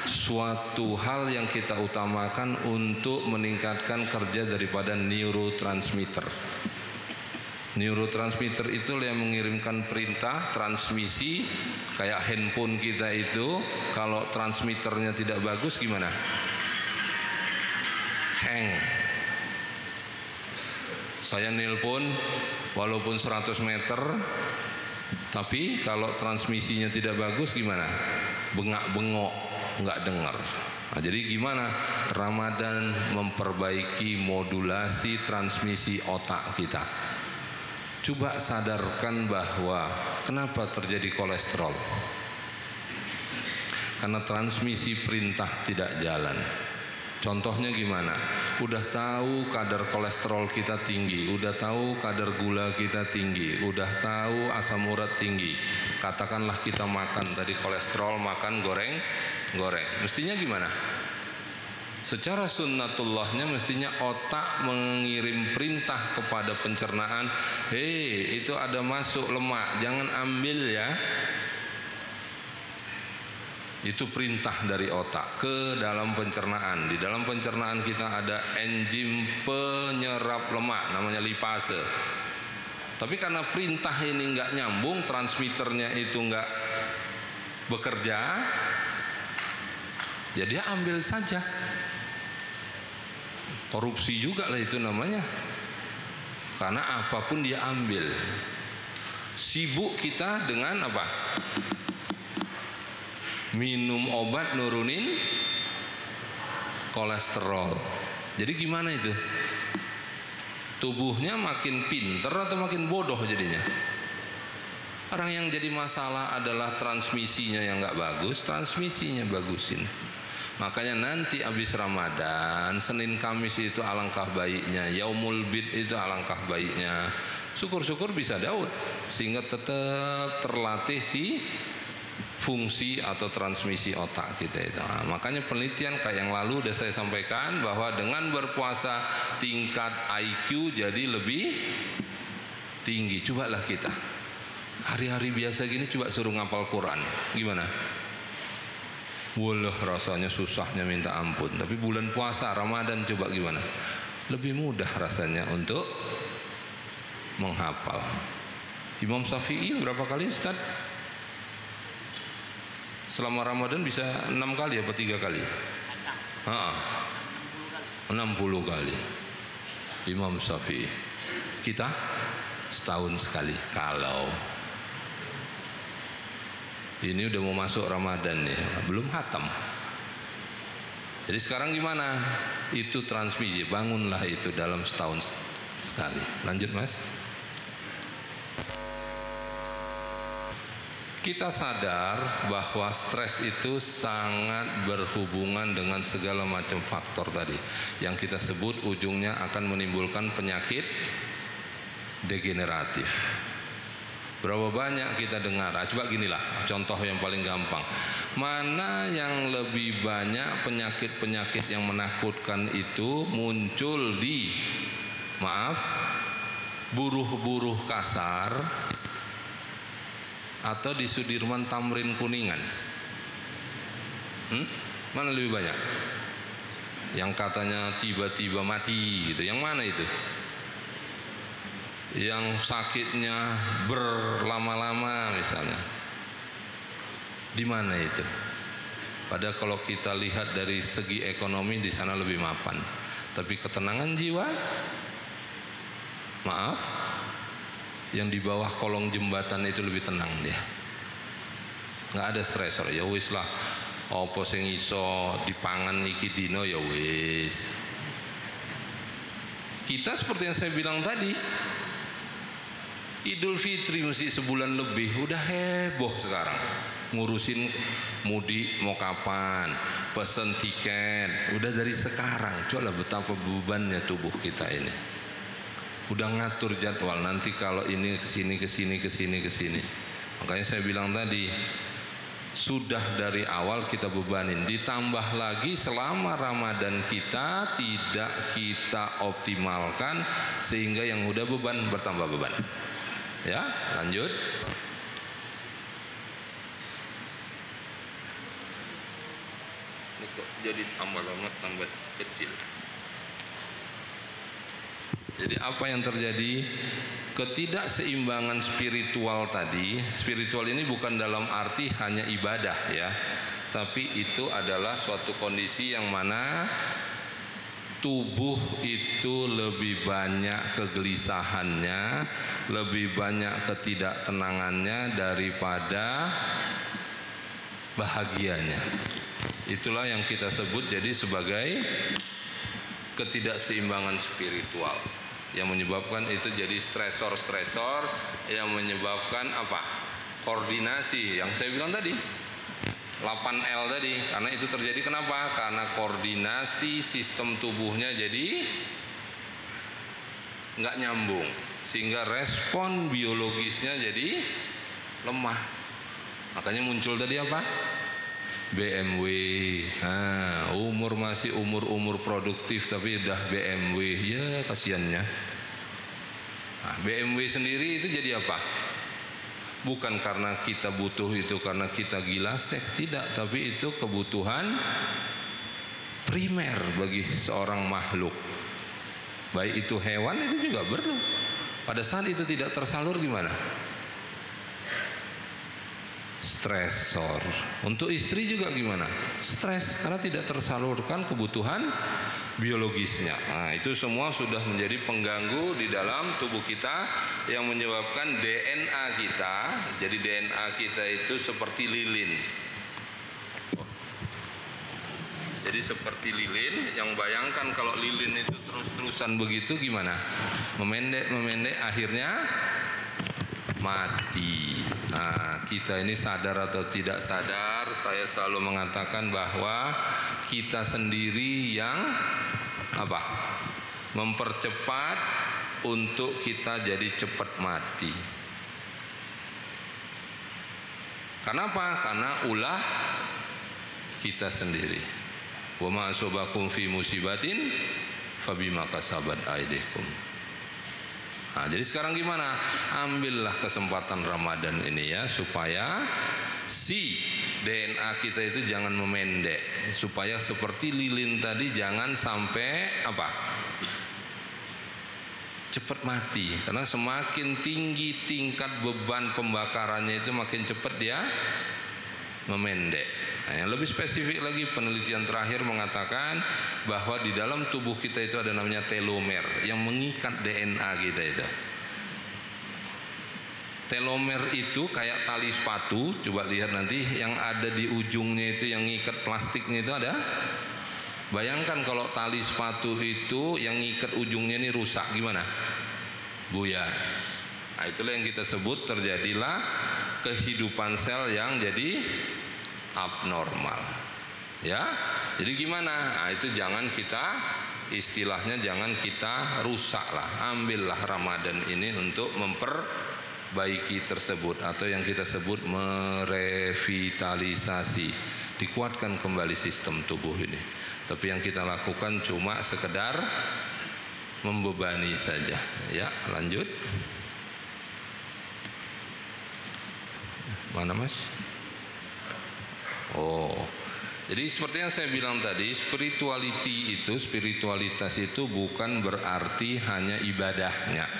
suatu hal yang kita utamakan untuk meningkatkan kerja daripada neurotransmitter. Neurotransmitter itu yang mengirimkan perintah transmisi. Kayak handphone kita itu, kalau transmitternya tidak bagus gimana? Hang. Saya nelpon walaupun 100 meter, tapi kalau transmisinya tidak bagus gimana? Bengak-bengok, nggak dengar. Nah, jadi gimana? Ramadan memperbaiki modulasi transmisi otak kita. Coba sadarkan bahwa kenapa terjadi kolesterol? Karena transmisi perintah tidak jalan. Contohnya gimana? Udah tahu kadar kolesterol kita tinggi, udah tahu kadar gula kita tinggi, udah tahu asam urat tinggi. Katakanlah kita makan tadi kolesterol, makan goreng. Mestinya gimana? Secara sunnatullahnya mestinya otak mengirim perintah kepada pencernaan, hei itu ada masuk lemak, jangan ambil ya. Itu perintah dari otak ke dalam pencernaan. Di dalam pencernaan kita ada enzim penyerap lemak, namanya lipase. Tapi karena perintah ini nggak nyambung, transmitternya itu nggak bekerja, ya dia ambil saja. Korupsi juga lah itu namanya. Karena apapun dia ambil. Sibuk kita dengan apa? Minum obat nurunin kolesterol. Jadi gimana itu? Tubuhnya makin pinter atau makin bodoh jadinya? Orang yang jadi masalah adalah transmisinya yang nggak bagus, transmisinya bagusin. Makanya nanti habis Ramadan, Senin Kamis itu alangkah baiknya, Yaumul Bid itu alangkah baiknya. Syukur-syukur bisa Daud, sehingga tetap terlatih si fungsi atau transmisi otak kita itu. Nah, makanya penelitian kayak yang lalu udah saya sampaikan bahwa dengan berpuasa tingkat IQ jadi lebih tinggi. Cobalah kita hari-hari biasa gini coba suruh ngapal Quran, gimana? Walah rasanya susahnya minta ampun. Tapi bulan puasa Ramadan coba gimana? Lebih mudah rasanya untuk menghafal. Imam Syafi'i berapa kali Ustaz? Selama Ramadan bisa 6 kali apa 3 kali? 60 kali Imam Syafi'i. Kita setahun sekali. Kalau ini udah mau masuk Ramadan nih, belum khatam. Jadi sekarang gimana? Itu transmisi, bangunlah itu dalam setahun sekali. Lanjut Mas. Kita sadar bahwa stres itu sangat berhubungan dengan segala macam faktor tadi yang kita sebut ujungnya akan menimbulkan penyakit degeneratif. Berapa banyak kita dengar, coba ginilah contoh yang paling gampang. Mana yang lebih banyak penyakit-penyakit yang menakutkan itu muncul di, buruh-buruh kasar atau di Sudirman Tamrin Kuningan? Mana lebih banyak? Yang katanya tiba-tiba mati gitu, yang mana itu? Yang sakitnya berlama-lama misalnya, di mana itu? Padahal kalau kita lihat dari segi ekonomi di sana lebih mapan, tapi ketenangan jiwa, yang di bawah kolong jembatan itu lebih tenang dia, nggak ada stresor. Ya wis lah, opo sing iso dipangan iki dino ya wis. Kita seperti yang saya bilang tadi, Idul Fitri mesti sebulan lebih, udah heboh sekarang ngurusin mudik mau kapan, pesen tiket, udah dari sekarang. Coba betapa bebannya tubuh kita ini. Udah ngatur jadwal, nanti kalau ini kesini. Makanya saya bilang tadi, sudah dari awal kita bebanin, ditambah lagi selama Ramadan kita tidak kita optimalkan, sehingga yang udah beban bertambah beban. Ya, lanjut. Ini kok jadi tambah lama tambah kecil. Jadi apa yang terjadi? Ketidakseimbangan spiritual tadi. Spiritual ini bukan dalam arti hanya ibadah ya, tapi itu adalah suatu kondisi yang mana tubuh itu lebih banyak kegelisahannya, lebih banyak ketidaktenangannya daripada bahagianya. Itulah yang kita sebut jadi sebagai ketidakseimbangan spiritual, yang menyebabkan itu jadi stresor-stresor yang menyebabkan apa? Koordinasi yang saya bilang tadi, 8L tadi. Karena itu terjadi kenapa? Karena koordinasi sistem tubuhnya jadi nggak nyambung, sehingga respon biologisnya jadi lemah. Makanya muncul tadi apa? BMW. Umur masih umur produktif tapi udah BMW, ya kasihannya. BMW sendiri itu jadi apa? Bukan karena kita butuh itu karena kita gila seks, tidak, tapi itu kebutuhan primer bagi seorang makhluk. Baik itu hewan itu juga perlu. Pada saat itu tidak tersalur gimana? Stresor. Untuk istri juga gimana? Stres karena tidak tersalurkan kebutuhan biologisnya. Nah, itu semua sudah menjadi pengganggu di dalam tubuh kita yang menyebabkan DNA kita. Jadi DNA kita itu seperti lilin. Jadi seperti lilin, yang bayangkan kalau lilin itu terus-terusan begitu gimana? Memendek, akhirnya mati. Nah, kita ini sadar atau tidak sadar, saya selalu mengatakan bahwa kita sendiri yang apa? Mempercepat untuk kita jadi cepat mati. Kenapa? Karena ulah kita sendiri. Wa ma asobakum fi musibatin fabima kasabat aydikum. Nah, jadi sekarang gimana? Ambillah kesempatan Ramadan ini ya, supaya si DNA kita itu jangan memendek, supaya seperti lilin tadi jangan sampai apa? Cepat mati. Karena semakin tinggi tingkat beban pembakarannya itu makin cepat dia memendek. Nah, yang lebih spesifik lagi, penelitian terakhir mengatakan bahwa di dalam tubuh kita itu ada namanya telomer yang mengikat DNA kita itu. Telomer itu kayak tali sepatu, coba lihat nanti yang ada di ujungnya itu yang ngikat plastiknya itu ada. Bayangkan kalau tali sepatu itu yang ngikat ujungnya ini rusak, gimana? Buyar. Nah, itulah yang kita sebut terjadilah kehidupan sel yang jadi abnormal, ya. Jadi gimana? Nah, itu jangan kita, istilahnya jangan kita rusak lah. Ambillah Ramadan ini untuk memperbaiki tersebut, atau yang kita sebut merevitalisasi, dikuatkan kembali sistem tubuh ini. Tapi yang kita lakukan cuma sekedar membebani saja. Ya, lanjut. Mana Mas? Jadi seperti yang saya bilang tadi, spiritualitas itu bukan berarti hanya ibadahnya,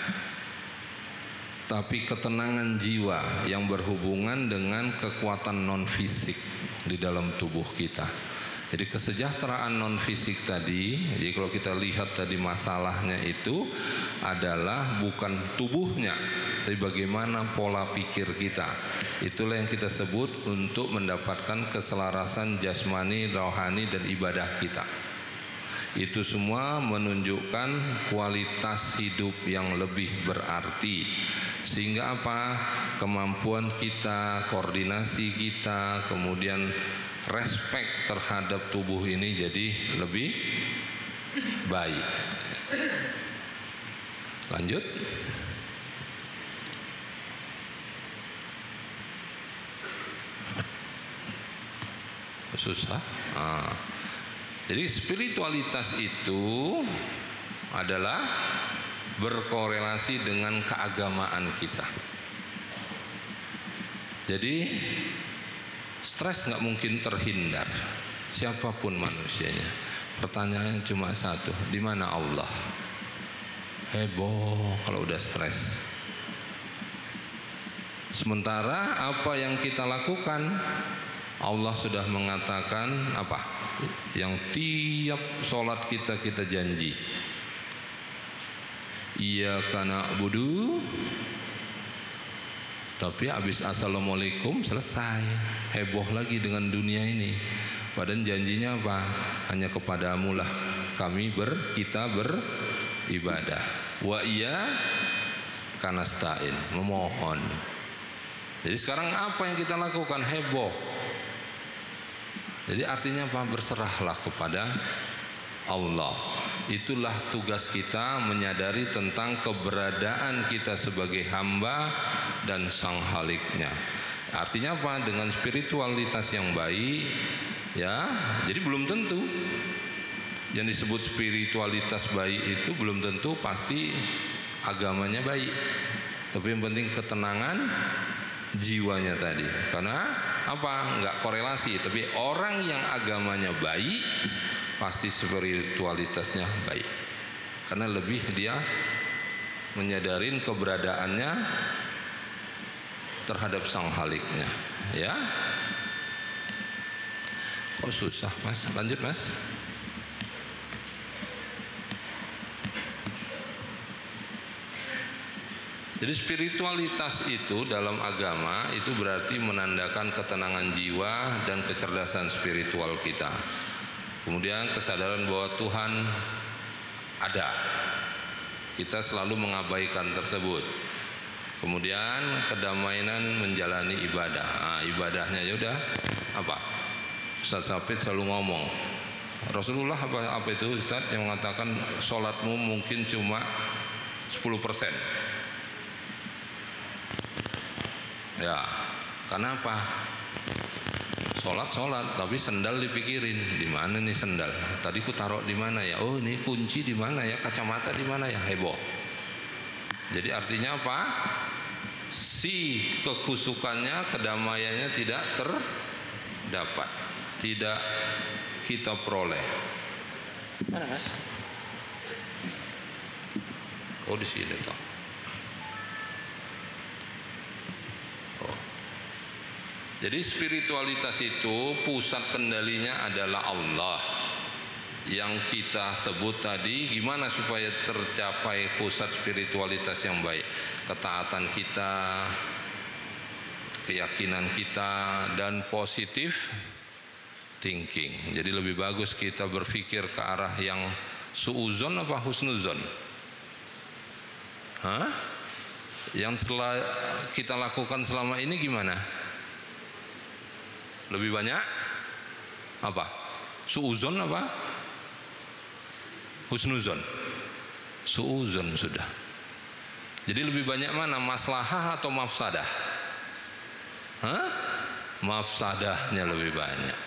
tapi ketenangan jiwa yang berhubungan dengan kekuatan non fisik di dalam tubuh kita. Jadi kesejahteraan non fisik tadi, jadi kalau kita lihat tadi masalahnya itu adalah bukan tubuhnya, tapi bagaimana pola pikir kita. Itulah yang kita sebut untuk mendapatkan keselarasan jasmani, rohani, dan ibadah kita. Itu semua menunjukkan kualitas hidup yang lebih berarti. Sehingga apa? Kemampuan kita, koordinasi kita, kemudian respect terhadap tubuh ini jadi lebih baik. Lanjut. Susah. Jadi spiritualitas itu adalah berkorelasi dengan keagamaan kita. Jadi stres nggak mungkin terhindar, siapapun manusianya. Pertanyaannya cuma satu, di mana Allah? Heboh kalau udah stres. Sementara apa yang kita lakukan, Allah sudah mengatakan apa? Yang tiap sholat kita janji. Iyyaka na'budu. Tapi habis assalamualaikum selesai. Heboh lagi dengan dunia ini. Padahal janjinya apa? Hanya kepadamu lah kita beribadah. Wa iyyaka nasta'in, memohon. Jadi sekarang apa yang kita lakukan? Heboh. Jadi artinya apa? Berserahlah kepada Allah. Itulah tugas kita, menyadari tentang keberadaan kita sebagai hamba dan sang Khaliknya. Artinya apa? Dengan spiritualitas yang baik, ya, jadi belum tentu yang disebut spiritualitas baik itu belum tentu pasti agamanya baik. Tapi yang penting ketenangan jiwanya tadi. Karena apa? Enggak korelasi. Tapi orang yang agamanya baik pasti spiritualitasnya baik. Karena lebih dia menyadarin keberadaannya terhadap sang Khaliknya, ya. Kok susah, Mas? Lanjut, Mas. Jadi spiritualitas itu dalam agama itu berarti menandakan ketenangan jiwa dan kecerdasan spiritual kita. Kemudian kesadaran bahwa Tuhan ada. Kita selalu mengabaikan tersebut. Kemudian kedamaian menjalani ibadah. Nah, ibadahnya ya udah apa? Ustaz Safid selalu ngomong. Rasulullah apa itu Ustaz yang mengatakan sholatmu mungkin cuma 10%. Ya, karena apa? Sholat, tapi sendal dipikirin. Di mana nih sendal? Tadi ku taruh di mana ya? Oh, ini kunci di mana ya? Kacamata di mana ya? Heboh. Jadi artinya apa? Si kekhusukannya, kedamaiannya tidak terdapat, tidak kita peroleh. Mana, Mas? Oh, di sini toh. Oh. Jadi spiritualitas itu pusat kendalinya adalah Allah. Yang kita sebut tadi, gimana supaya tercapai pusat spiritualitas yang baik? Ketaatan kita, keyakinan kita, dan positif thinking. Jadi lebih bagus kita berpikir ke arah yang suuzon apa husnuzon? Hah? Yang telah kita lakukan selama ini gimana? Lebih banyak apa? Suuzon apa? Husnuzon. Suuzon sudah. Jadi lebih banyak mana? Maslahah atau mafsadah? Hah? Mafsadahnya lebih banyak.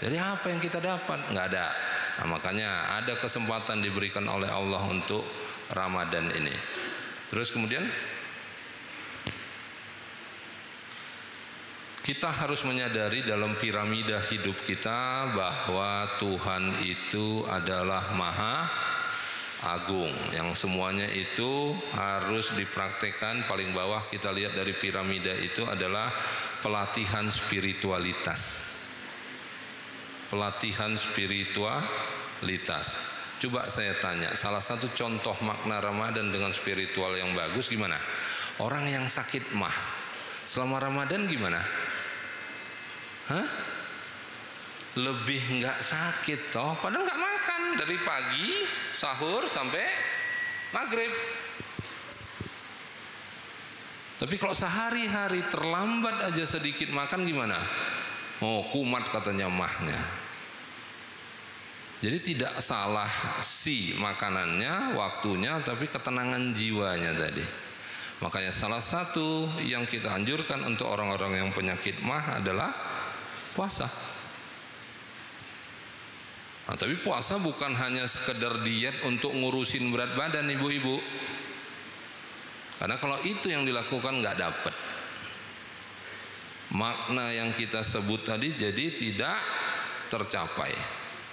Jadi apa yang kita dapat? Nggak ada. Nah, makanya ada kesempatan diberikan oleh Allah untuk Ramadan ini. Terus kemudian kita harus menyadari dalam piramida hidup kita bahwa Tuhan itu adalah Maha Agung, yang semuanya itu harus dipraktekkan. Paling bawah kita lihat dari piramida itu adalah pelatihan spiritualitas. Pelatihan spiritualitas. Coba saya tanya, salah satu contoh makna Ramadan dengan spiritual yang bagus gimana? Orang yang sakit mah selama Ramadan gimana? Hah? Lebih nggak sakit toh, padahal nggak makan dari pagi sahur sampai maghrib. Tapi kalau sehari-hari terlambat aja sedikit makan gimana? Oh, kumat katanya mahnya. Jadi tidak salah si makanannya, waktunya, tapi ketenangan jiwanya tadi. Makanya salah satu yang kita anjurkan untuk orang-orang yang penyakit mah adalah puasa. Nah, tapi puasa bukan hanya sekedar diet untuk ngurusin berat badan ibu-ibu. Karena kalau itu yang dilakukan nggak dapet makna yang kita sebut tadi, jadi tidak tercapai.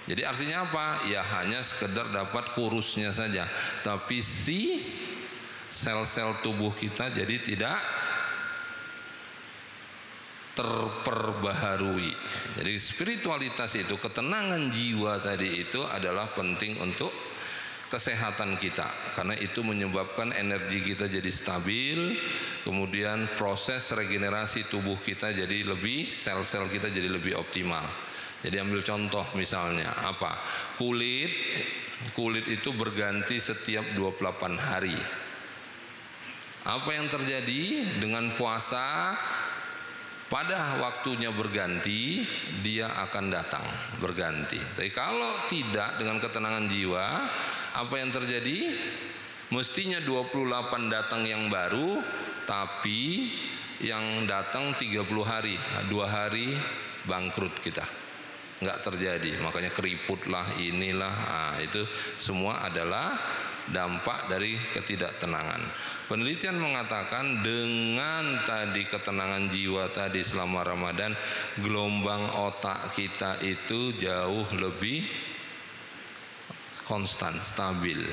Jadi artinya apa? Ya hanya sekedar dapat kurusnya saja, tapi si sel-sel tubuh kita jadi tidak terperbaharui. Jadi spiritualitas itu, ketenangan jiwa tadi itu adalah penting untuk kesehatan kita, karena itu menyebabkan energi kita jadi stabil, kemudian proses regenerasi tubuh kita jadi lebih, sel-sel kita jadi lebih optimal. Jadi ambil contoh misalnya apa? Kulit itu berganti setiap 28 hari. Apa yang terjadi dengan puasa? Pada waktunya berganti, dia akan datang berganti. Tapi kalau tidak dengan ketenangan jiwa, apa yang terjadi? Mestinya 28 datang yang baru, tapi yang datang 30 hari, 2 hari bangkrut kita, nggak terjadi. Makanya keriput lah, inilah, itu semua adalah dampak dari ketidaktenangan. Penelitian mengatakan dengan tadi ketenangan jiwa tadi selama Ramadan, gelombang otak kita itu jauh lebih konstan, stabil.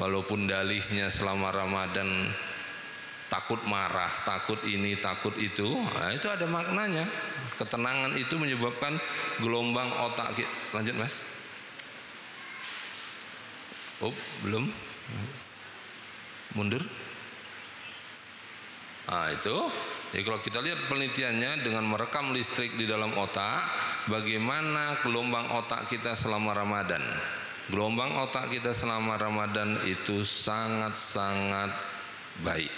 Walaupun dalihnya selama Ramadan takut marah, takut ini, takut itu, itu ada maknanya. Ketenangan itu menyebabkan gelombang otak kita. Lanjut Mas. Belum. Mundur. Itu. Jadi kalau kita lihat penelitiannya dengan merekam listrik di dalam otak, bagaimana gelombang otak kita selama Ramadan. Gelombang otak kita selama Ramadan itu sangat-sangat baik.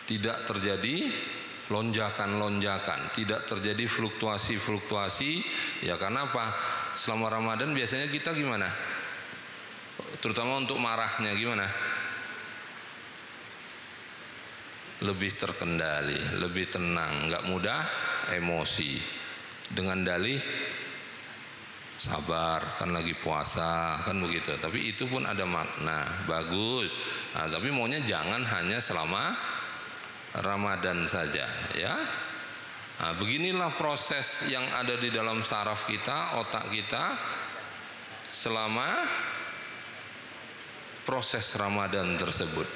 Tidak terjadi lonjakan-lonjakan, tidak terjadi fluktuasi-fluktuasi. Ya karena apa? Selama Ramadan biasanya kita gimana? Terutama untuk marahnya gimana? Lebih terkendali, lebih tenang, nggak mudah emosi. Dengan dalih sabar, kan lagi puasa, kan begitu. Tapi itu pun ada makna, bagus. Tapi maunya jangan hanya selama Ramadan saja, ya. Beginilah proses yang ada di dalam saraf kita, otak kita selama proses Ramadan tersebut,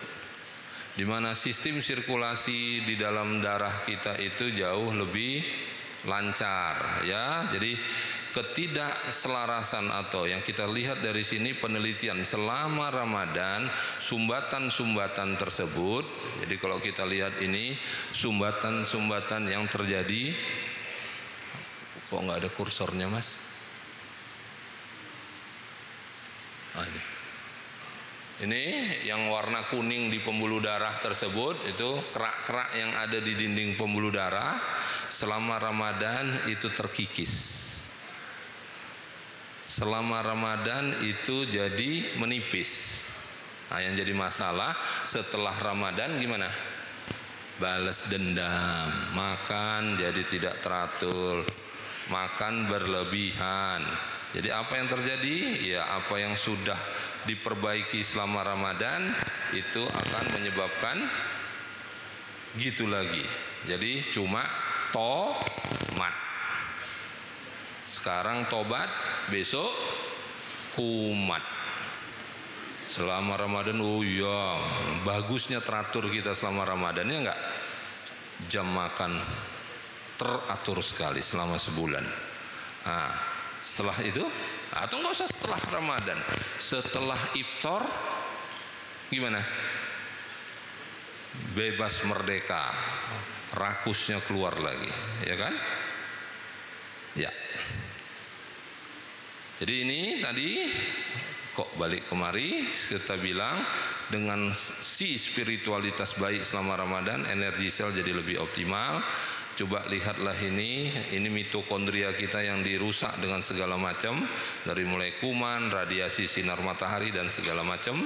di mana sistem sirkulasi di dalam darah kita itu jauh lebih lancar, ya. Jadi ketidakselarasan atau yang kita lihat dari sini penelitian selama Ramadan, sumbatan-sumbatan tersebut. Jadi kalau kita lihat ini sumbatan-sumbatan yang terjadi, kok nggak ada kursornya Mas? Ini yang warna kuning di pembuluh darah tersebut, itu kerak-kerak yang ada di dinding pembuluh darah selama Ramadan itu terkikis. Selama Ramadan itu jadi menipis. Yang jadi masalah setelah Ramadan gimana? Balas dendam, makan jadi tidak teratur, makan berlebihan. Jadi apa yang terjadi? Ya apa yang sudah diperbaiki selama Ramadan itu akan menyebabkan gitu lagi. Jadi cuma tomat. Sekarang tobat, besok kumat. Selama Ramadan, oh iya, bagusnya teratur kita selama Ramadan, ya enggak? Jam makan teratur sekali selama sebulan. Setelah itu, atau enggak usah setelah Ramadan, setelah iftar gimana? Bebas merdeka, rakusnya keluar lagi, ya kan? Ya. Jadi ini tadi kok balik kemari kita bilang dengan si spiritualitas baik selama Ramadan, energi sel jadi lebih optimal. Coba lihatlah ini mitokondria kita yang dirusak dengan segala macam, dari mulai kuman, radiasi sinar matahari dan segala macam.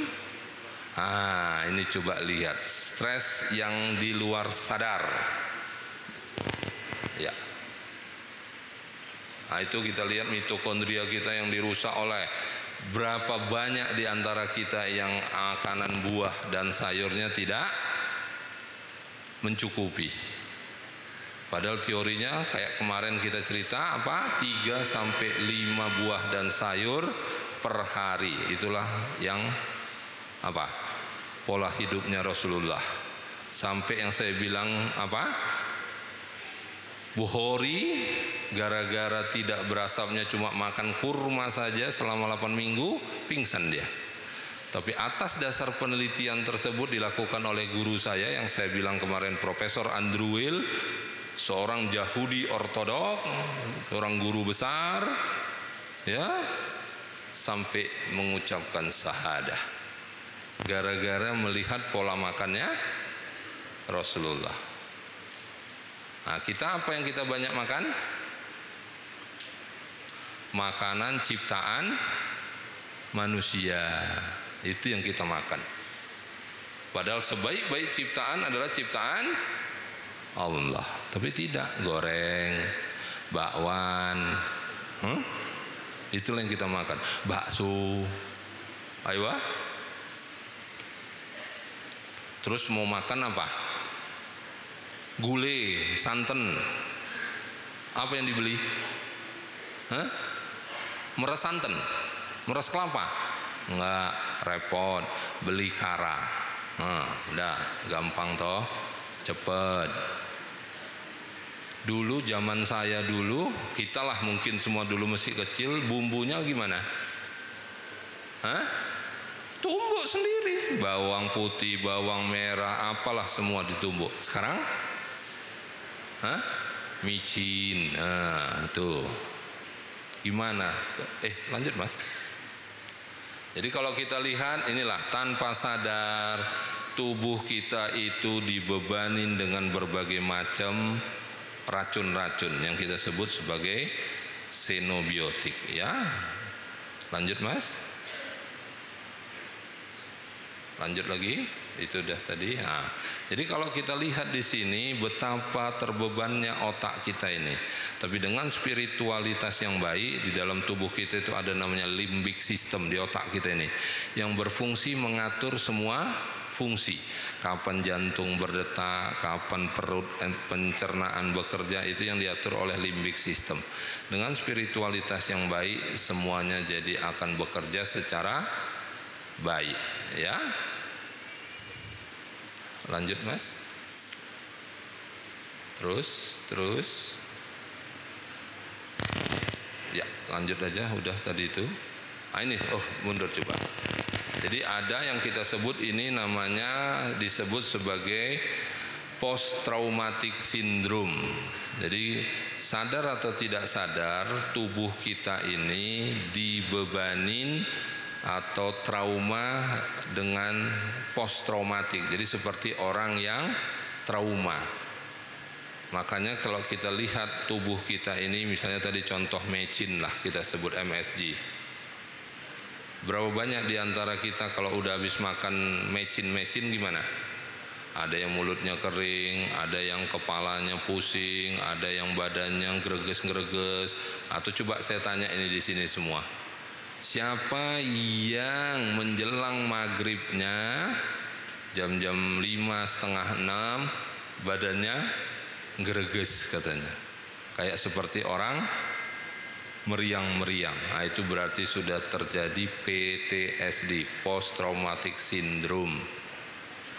Ini coba lihat stres yang di luar sadar. Ya. Itu kita lihat mitokondria kita yang dirusak oleh berapa banyak di antara kita yang makanan buah dan sayurnya tidak mencukupi. Padahal teorinya kayak kemarin kita cerita 3 sampai 5 buah dan sayur per hari. Itulah yang pola hidupnya Rasulullah. Sampai yang saya bilang Bukhari gara-gara tidak berasapnya cuma makan kurma saja selama 8 minggu pingsan dia. Tapi atas dasar penelitian tersebut dilakukan oleh guru saya yang saya bilang kemarin, Profesor Andrew Weil, seorang Yahudi ortodok, seorang guru besar, ya, sampai mengucapkan syahadah gara-gara melihat pola makannya Rasulullah. Kita apa yang kita banyak makan? Makanan ciptaan manusia, itu yang kita makan. Padahal sebaik-baik ciptaan adalah ciptaan Allah. Tapi tidak goreng, bakwan, itulah yang kita makan. Bakso, ayo. Terus mau makan apa? Gulai, santan. Apa yang dibeli? Meres santan, meres kelapa? Enggak, repot. Beli kara. Udah, gampang toh, cepet. Dulu zaman saya dulu, kita lah mungkin semua dulu masih kecil, bumbunya gimana? Tumbuk sendiri, bawang putih, bawang merah, apalah semua ditumbuk. Sekarang, micin, tuh, gimana? Lanjut mas. Jadi kalau kita lihat, inilah tanpa sadar tubuh kita itu dibebanin dengan berbagai macam racun-racun yang kita sebut sebagai xenobiotik, ya. Lanjut mas. Lanjut lagi, itu udah tadi. Jadi kalau kita lihat di sini betapa terbebannya otak kita ini. Tapi dengan spiritualitas yang baik, di dalam tubuh kita itu ada namanya limbic system di otak kita ini, yang berfungsi mengatur semua fungsi. Kapan jantung berdetak, kapan perut pencernaan bekerja, itu yang diatur oleh limbic system. Dengan spiritualitas yang baik, semuanya jadi akan bekerja secara baik, ya. Lanjut mas. Terus ya, lanjut aja, udah tadi itu. Ini mundur coba. Jadi ada yang kita sebut ini namanya disebut sebagai post traumatic syndrome. Jadi sadar atau tidak sadar, tubuh kita ini dibebanin atau trauma dengan post traumatik. Jadi seperti orang yang trauma. Makanya kalau kita lihat tubuh kita ini, misalnya tadi contoh mecin lah, kita sebut MSG. Berapa banyak di antara kita kalau udah habis makan mecin gimana? Ada yang mulutnya kering, ada yang kepalanya pusing, ada yang badannya greges-greges. Atau coba saya tanya ini di sini semua. Siapa yang menjelang maghribnya jam-jam 5, setengah 6 badannya greges katanya, kayak seperti orang meriang-meriang? Itu berarti sudah terjadi PTSD, post traumatic syndrome.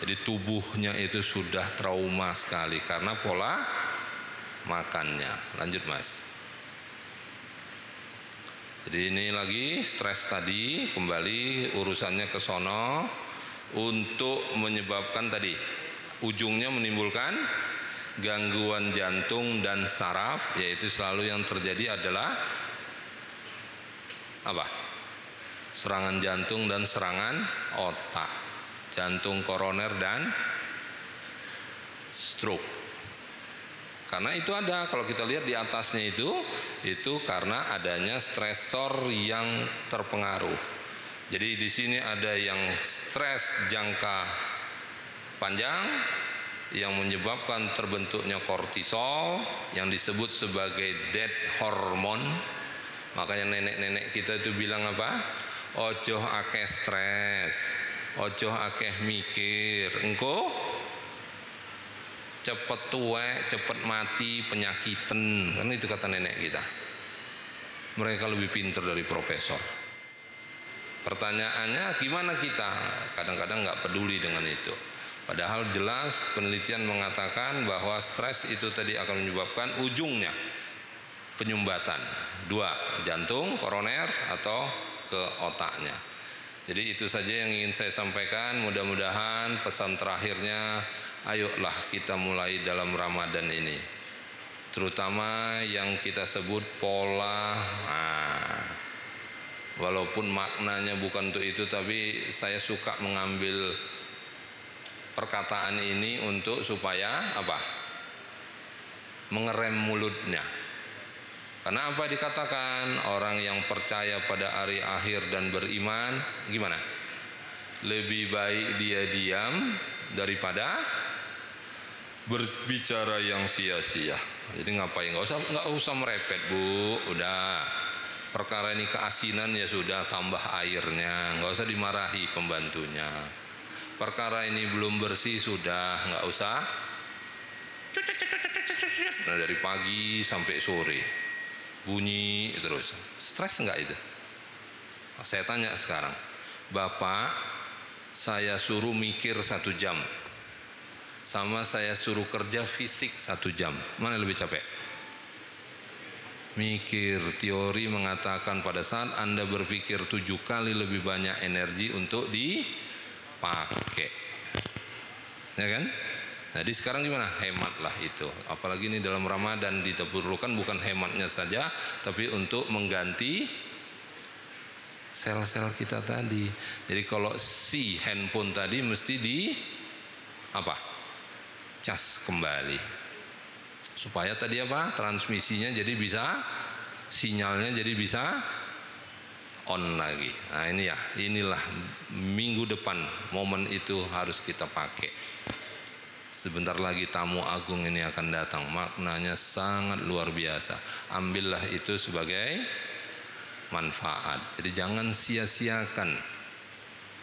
Jadi tubuhnya itu sudah trauma sekali karena pola makannya. Lanjut mas. Jadi ini lagi stres tadi, kembali urusannya ke sono, untuk menyebabkan tadi ujungnya menimbulkan gangguan jantung dan saraf, yaitu selalu yang terjadi adalah apa? Serangan jantung dan serangan otak, jantung koroner dan stroke. Karena itu ada, kalau kita lihat di atasnya itu karena adanya stresor yang terpengaruh. Jadi di sini ada yang stres jangka panjang yang menyebabkan terbentuknya kortisol yang disebut sebagai death hormone. Makanya nenek-nenek kita itu bilang apa? Ojo akeh stres, ojo akeh mikir, engko cepet tuwek, cepet mati, penyakitan. Kan itu kata nenek kita. Mereka lebih pintar dari profesor. Pertanyaannya, gimana kita? Kadang-kadang nggak peduli dengan itu. Padahal jelas penelitian mengatakan bahwa stres itu tadi akan menyebabkan ujungnya penyumbatan. 2, jantung, koroner, atau ke otaknya. Jadi itu saja yang ingin saya sampaikan. Mudah-mudahan pesan terakhirnya, ayolah kita mulai dalam Ramadan ini, terutama yang kita sebut pola. Walaupun maknanya bukan untuk itu, tapi saya suka mengambil perkataan ini untuk supaya apa? Mengerem mulutnya. Karena apa dikatakan? Orang yang percaya pada hari akhir dan beriman, gimana? Lebih baik dia diam daripada berbicara yang sia-sia. Jadi ngapain? Nggak usah merepet, Bu. Udah. Perkara ini keasinan ya sudah, tambah airnya. Nggak usah dimarahi pembantunya. Perkara ini belum bersih sudah, nggak usah. Nah, dari pagi sampai sore bunyi terus. Stres nggak itu? Saya tanya sekarang, Bapak, saya suruh mikir 1 jam, sama saya suruh kerja fisik 1 jam, mana lebih capek? Mikir. Teori mengatakan pada saat Anda berpikir 7 kali lebih banyak energi untuk dipakai, ya kan? Jadi sekarang gimana? Hematlah itu. Apalagi ini dalam Ramadan diperlukan bukan hematnya saja, tapi untuk mengganti sel-sel kita tadi. Jadi kalau si handphone tadi mesti di apa? Cas kembali. Supaya tadi apa? Transmisinya jadi bisa, sinyalnya jadi bisa on lagi. Nah ini ya, inilah minggu depan momen itu harus kita pakai. Sebentar lagi tamu agung ini akan datang, maknanya sangat luar biasa. Ambillah itu sebagai manfaat. Jadi jangan sia-siakan.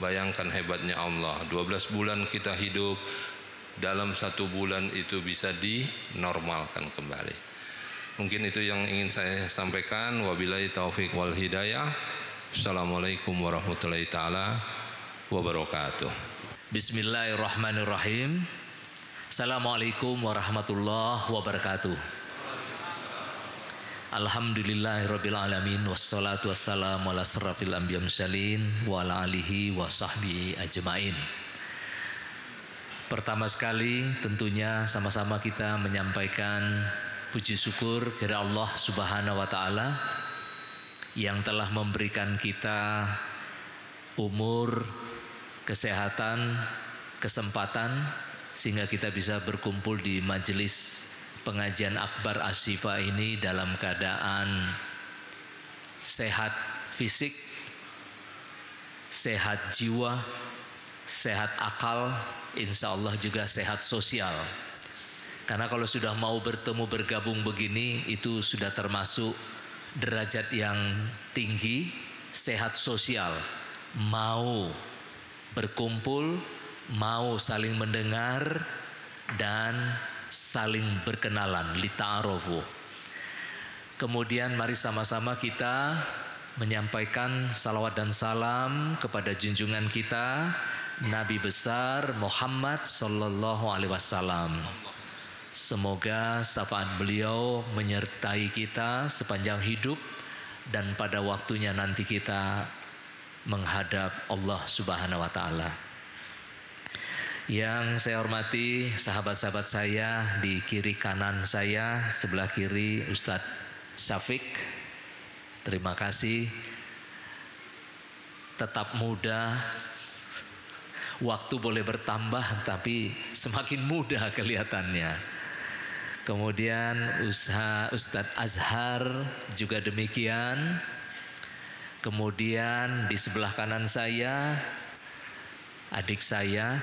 Bayangkan hebatnya Allah, 12 bulan kita hidup, dalam 1 bulan itu bisa dinormalkan kembali. Mungkin itu yang ingin saya sampaikan. Wabillahi taufik wal hidayah. Assalamualaikum warahmatullahi taala wabarakatuh. Bismillahirrahmanirrahim. Assalamualaikum warahmatullahi wabarakatuh. Alhamdulillahirabbil alamin, wassalatu wassalamu ala asrafil anbiya'i mursalin wa ala alihi wa sahbihi ajmain. Pertama sekali tentunya sama-sama kita menyampaikan puji syukur kepada Allah Subhanahu wa taala yang telah memberikan kita umur, kesehatan, kesempatan sehingga kita bisa berkumpul di majelis pengajian akbar Asy-Syifa ini dalam keadaan sehat fisik, sehat jiwa, sehat akal, insya Allah juga sehat sosial. Karena kalau sudah mau bertemu bergabung begini itu sudah termasuk derajat yang tinggi, sehat sosial, mau berkumpul, mau saling mendengar dan saling berkenalan, lita'arofu. Kemudian mari sama-sama kita menyampaikan salawat dan salam kepada junjungan kita Nabi besar Muhammad sallallahu alaihi wasallam. Semoga syafaat beliau menyertai kita sepanjang hidup dan pada waktunya nanti kita menghadap Allah Subhanahu wa taala. Yang saya hormati sahabat-sahabat saya di kiri kanan saya, sebelah kiri Ustadz Syafiq. Terima kasih. Tetap muda. Waktu boleh bertambah tapi semakin muda kelihatannya. Kemudian Ustadz Azhar juga demikian. Kemudian di sebelah kanan saya adik saya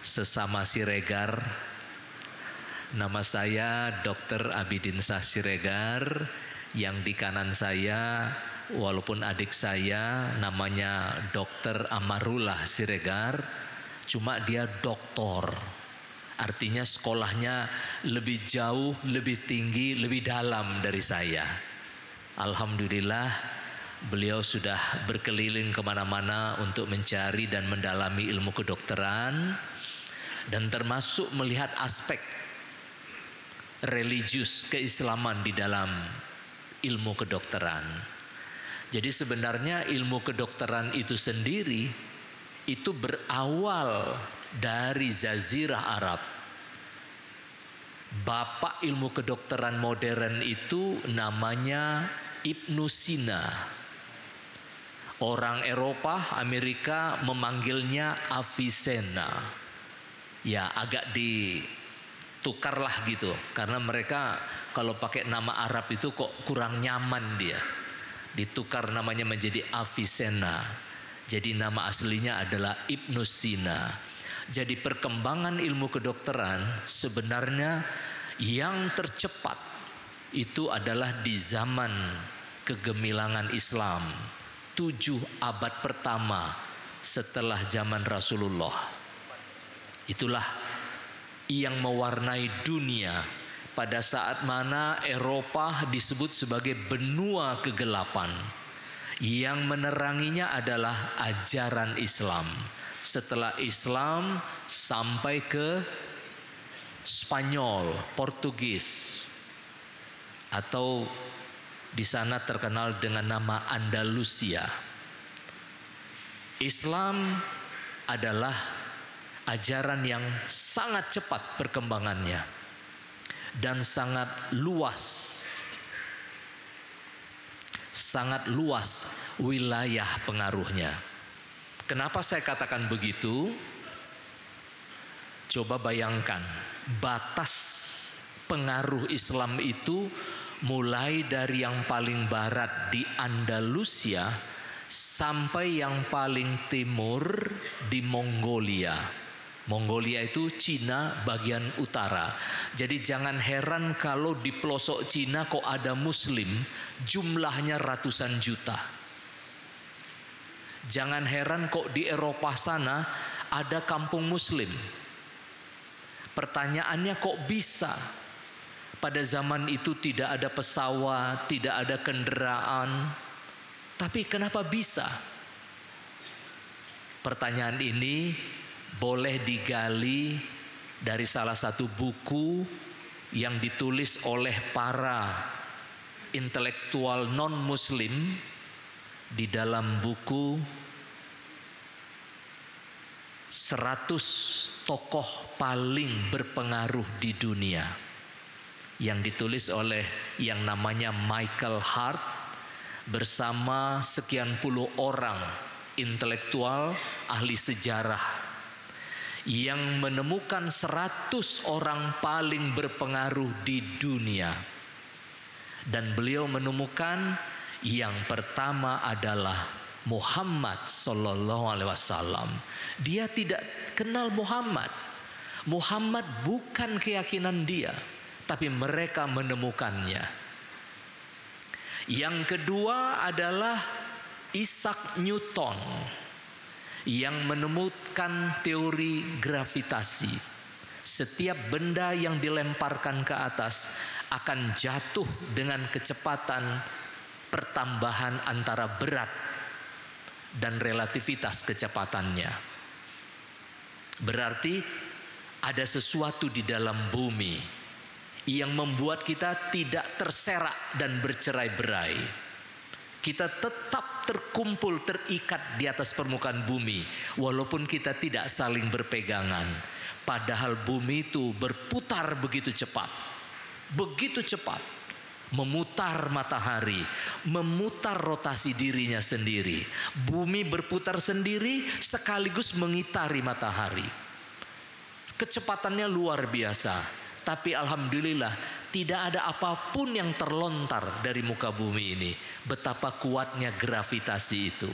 sesama Siregar, nama saya Dr. Abidin Shah Siregar. Yang di kanan saya walaupun adik saya namanya Dr. Amarullah Siregar, cuma dia doktor, artinya sekolahnya lebih jauh, lebih tinggi, lebih dalam dari saya. Alhamdulillah beliau sudah berkeliling kemana-mana untuk mencari dan mendalami ilmu kedokteran dan termasuk melihat aspek religius keislaman di dalam ilmu kedokteran. Jadi sebenarnya ilmu kedokteran itu sendiri itu berawal dari Jazirah Arab. Bapak ilmu kedokteran modern itu namanya Ibnu Sina. Orang Eropa, Amerika memanggilnya Avicenna. Ya agak ditukarlah gitu, karena mereka kalau pakai nama Arab itu kok kurang nyaman dia. Ditukar namanya menjadi Avicenna. Jadi nama aslinya adalah Ibnu Sina. Jadi perkembangan ilmu kedokteran sebenarnya yang tercepat itu adalah di zaman kegemilangan Islam, 7 abad pertama setelah zaman Rasulullah. Itulah yang mewarnai dunia pada saat mana Eropa disebut sebagai benua kegelapan. Yang meneranginya adalah ajaran Islam. Setelah Islam sampai ke Spanyol, Portugis, atau di sana terkenal dengan nama Andalusia. Islam adalah ajaran yang sangat cepat perkembangannya dan sangat luas wilayah pengaruhnya. Kenapa saya katakan begitu? Coba bayangkan, batas pengaruh Islam itu mulai dari yang paling barat di Andalusia sampai yang paling timur di Mongolia. Mongolia itu Cina bagian utara. Jadi jangan heran kalau di pelosok Cina kok ada Muslim, jumlahnya ratusan juta. Jangan heran kok di Eropa sana ada kampung Muslim. Pertanyaannya kok bisa? Pada zaman itu tidak ada pesawat, tidak ada kendaraan. Tapi kenapa bisa? Pertanyaan ini boleh digali dari salah satu buku yang ditulis oleh para intelektual non-muslim di dalam buku 100 tokoh paling berpengaruh di dunia yang ditulis oleh yang namanya Michael Hart bersama sekian puluh orang intelektual ahli sejarah yang menemukan 100 orang paling berpengaruh di dunia. Dan beliau menemukan yang pertama adalah Muhammad sallallahu alaihi wasallam. Dia tidak kenal Muhammad. Muhammad bukan keyakinan dia, tapi mereka menemukannya. Yang kedua adalah Isaac Newton yang menemukan teori gravitasi. Setiap benda yang dilemparkan ke atas akan jatuh dengan kecepatan pertambahan antara berat dan relativitas kecepatannya. Berarti ada sesuatu di dalam bumi yang membuat kita tidak terserak dan bercerai-berai. Kita tetap terkumpul, terikat di atas permukaan bumi, walaupun kita tidak saling berpegangan. Padahal bumi itu berputar begitu cepat, memutar matahari, memutar rotasi dirinya sendiri. Bumi berputar sendiri sekaligus mengitari matahari. Kecepatannya luar biasa, tapi alhamdulillah tidak ada apapun yang terlontar dari muka bumi ini. Betapa kuatnya gravitasi itu.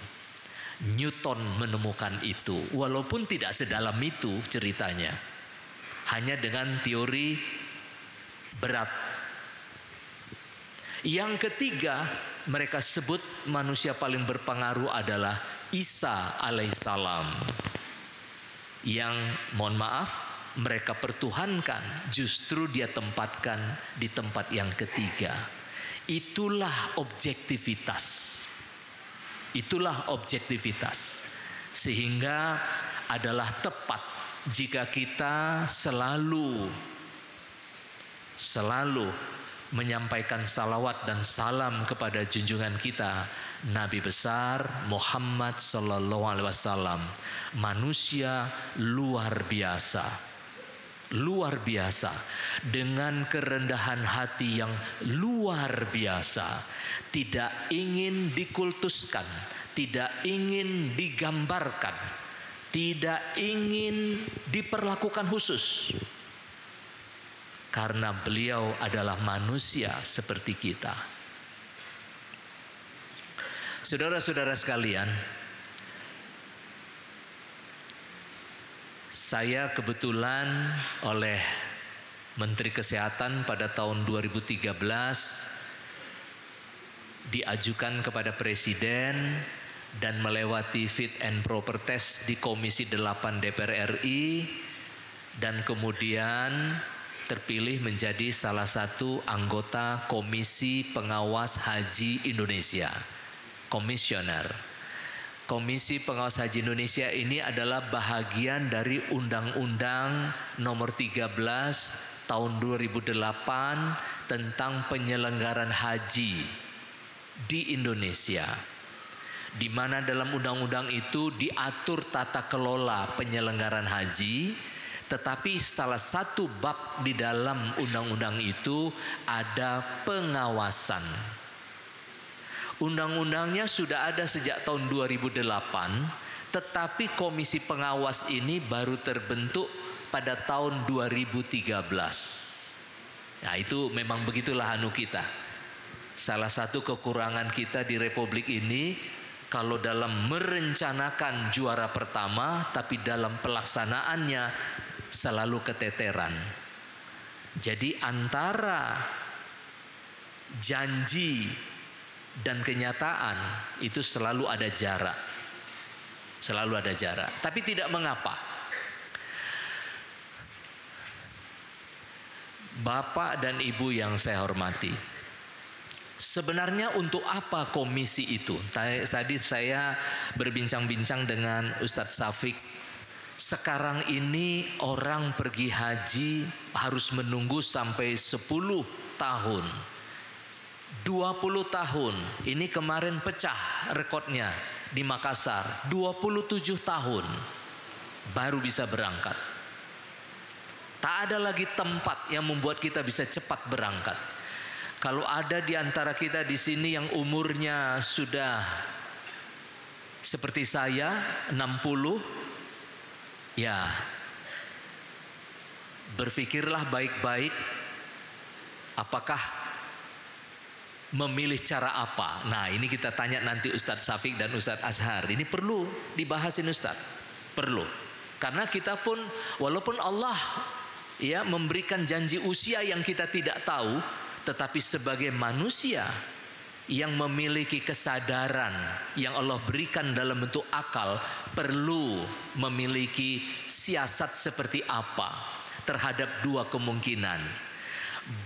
Newton menemukan itu, walaupun tidak sedalam itu ceritanya. Hanya dengan teori berat. Yang ketiga, mereka sebut manusia paling berpengaruh adalah Isa alaihissalam. Yang mohon maaf, mereka pertuhankan, justru dia tempatkan di tempat yang ketiga. Itulah objektivitas. Sehingga adalah tepat jika kita selalu menyampaikan salawat dan salam kepada junjungan kita Nabi besar Muhammad sallallahu alaihi wasallam, manusia luar biasa dengan kerendahan hati yang luar biasa, tidak ingin dikultuskan, tidak ingin digambarkan, tidak ingin diperlakukan khusus, karena beliau adalah manusia seperti kita. Saudara-saudara sekalian, Saya kebetulan oleh Menteri Kesehatan pada tahun 2013 diajukan kepada Presiden dan melewati fit and proper test di Komisi 8 DPR RI dan kemudian terpilih menjadi salah satu anggota Komisi Pengawas Haji Indonesia, komisioner. Komisi Pengawas Haji Indonesia ini adalah bahagian dari Undang-Undang Nomor 13 Tahun 2008 tentang penyelenggaraan haji di Indonesia, di mana dalam undang-undang itu diatur tata kelola penyelenggaraan haji, tetapi salah satu bab di dalam undang-undang itu ada pengawasan. Undang-undangnya sudah ada sejak tahun 2008, tetapi komisi pengawas ini baru terbentuk pada tahun 2013. Nah, itu memang begitulah kita. Salah satu kekurangan kita di Republik ini, kalau dalam merencanakan juara pertama, tapi dalam pelaksanaannya selalu keteteran. Jadi antara janji dan kenyataan itu selalu ada jarak. Selalu ada jarak. Tapi tidak mengapa. Bapak dan Ibu yang saya hormati, sebenarnya untuk apa komisi itu? Tadi saya berbincang-bincang dengan Ustadz Syafiq. Sekarang ini orang pergi haji harus menunggu sampai 10 tahun. 20 tahun. Ini kemarin pecah rekodnya di Makassar. 27 tahun baru bisa berangkat. Tak ada lagi tempat yang membuat kita bisa cepat berangkat. Kalau ada di antara kita di sini yang umurnya sudah seperti saya 60, ya berpikirlah baik-baik apakah memilih cara apa. Nah, ini kita tanya nanti Ustadz Syafiq dan Ustadz Azhar. Ini perlu dibahasin Ustadz. Perlu. Karena kita pun walaupun Allah ya memberikan janji usia yang kita tidak tahu, tetapi sebagai manusia yang memiliki kesadaran yang Allah berikan dalam bentuk akal, perlu memiliki siasat seperti apa terhadap dua kemungkinan.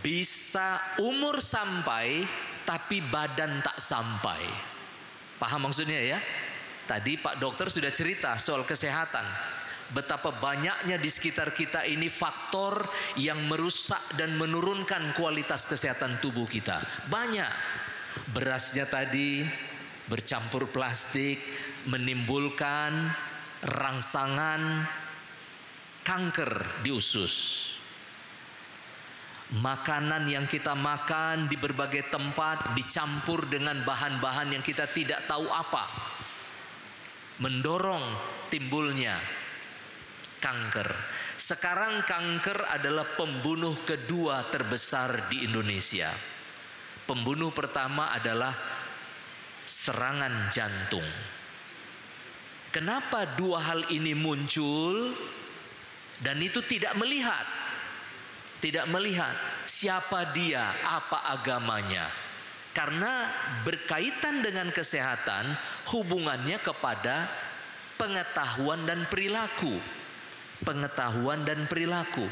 Bisa umur sampai tapi badan tak sampai. Paham maksudnya ya? Tadi Pak Dokter sudah cerita soal kesehatan. Betapa banyaknya di sekitar kita ini faktor yang merusak dan menurunkan kualitas kesehatan tubuh kita. Banyak. Berasnya tadi bercampur plastik menimbulkan rangsangan kanker di usus. Makanan yang kita makan di berbagai tempat dicampur dengan bahan-bahan yang kita tidak tahu apa, mendorong timbulnya kanker. Sekarang kanker adalah pembunuh kedua terbesar di Indonesia. Pembunuh pertama adalah serangan jantung. Kenapa dua hal ini muncul? Dan itu tidak melihat siapa dia, apa agamanya. Karena berkaitan dengan kesehatan, hubungannya kepada pengetahuan dan perilaku. Pengetahuan dan perilaku.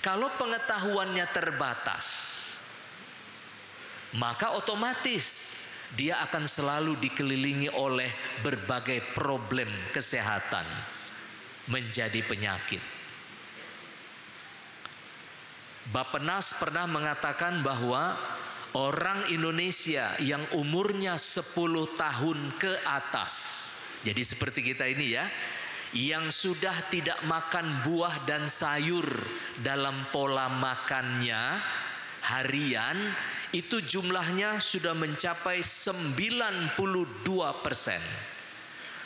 Kalau pengetahuannya terbatas, maka otomatis dia akan selalu dikelilingi oleh berbagai problem kesehatan, menjadi penyakit. Bappenas pernah mengatakan bahwa orang Indonesia yang umurnya 10 tahun ke atas, jadi seperti kita ini ya, yang sudah tidak makan buah dan sayur dalam pola makannya harian, itu jumlahnya sudah mencapai 92%.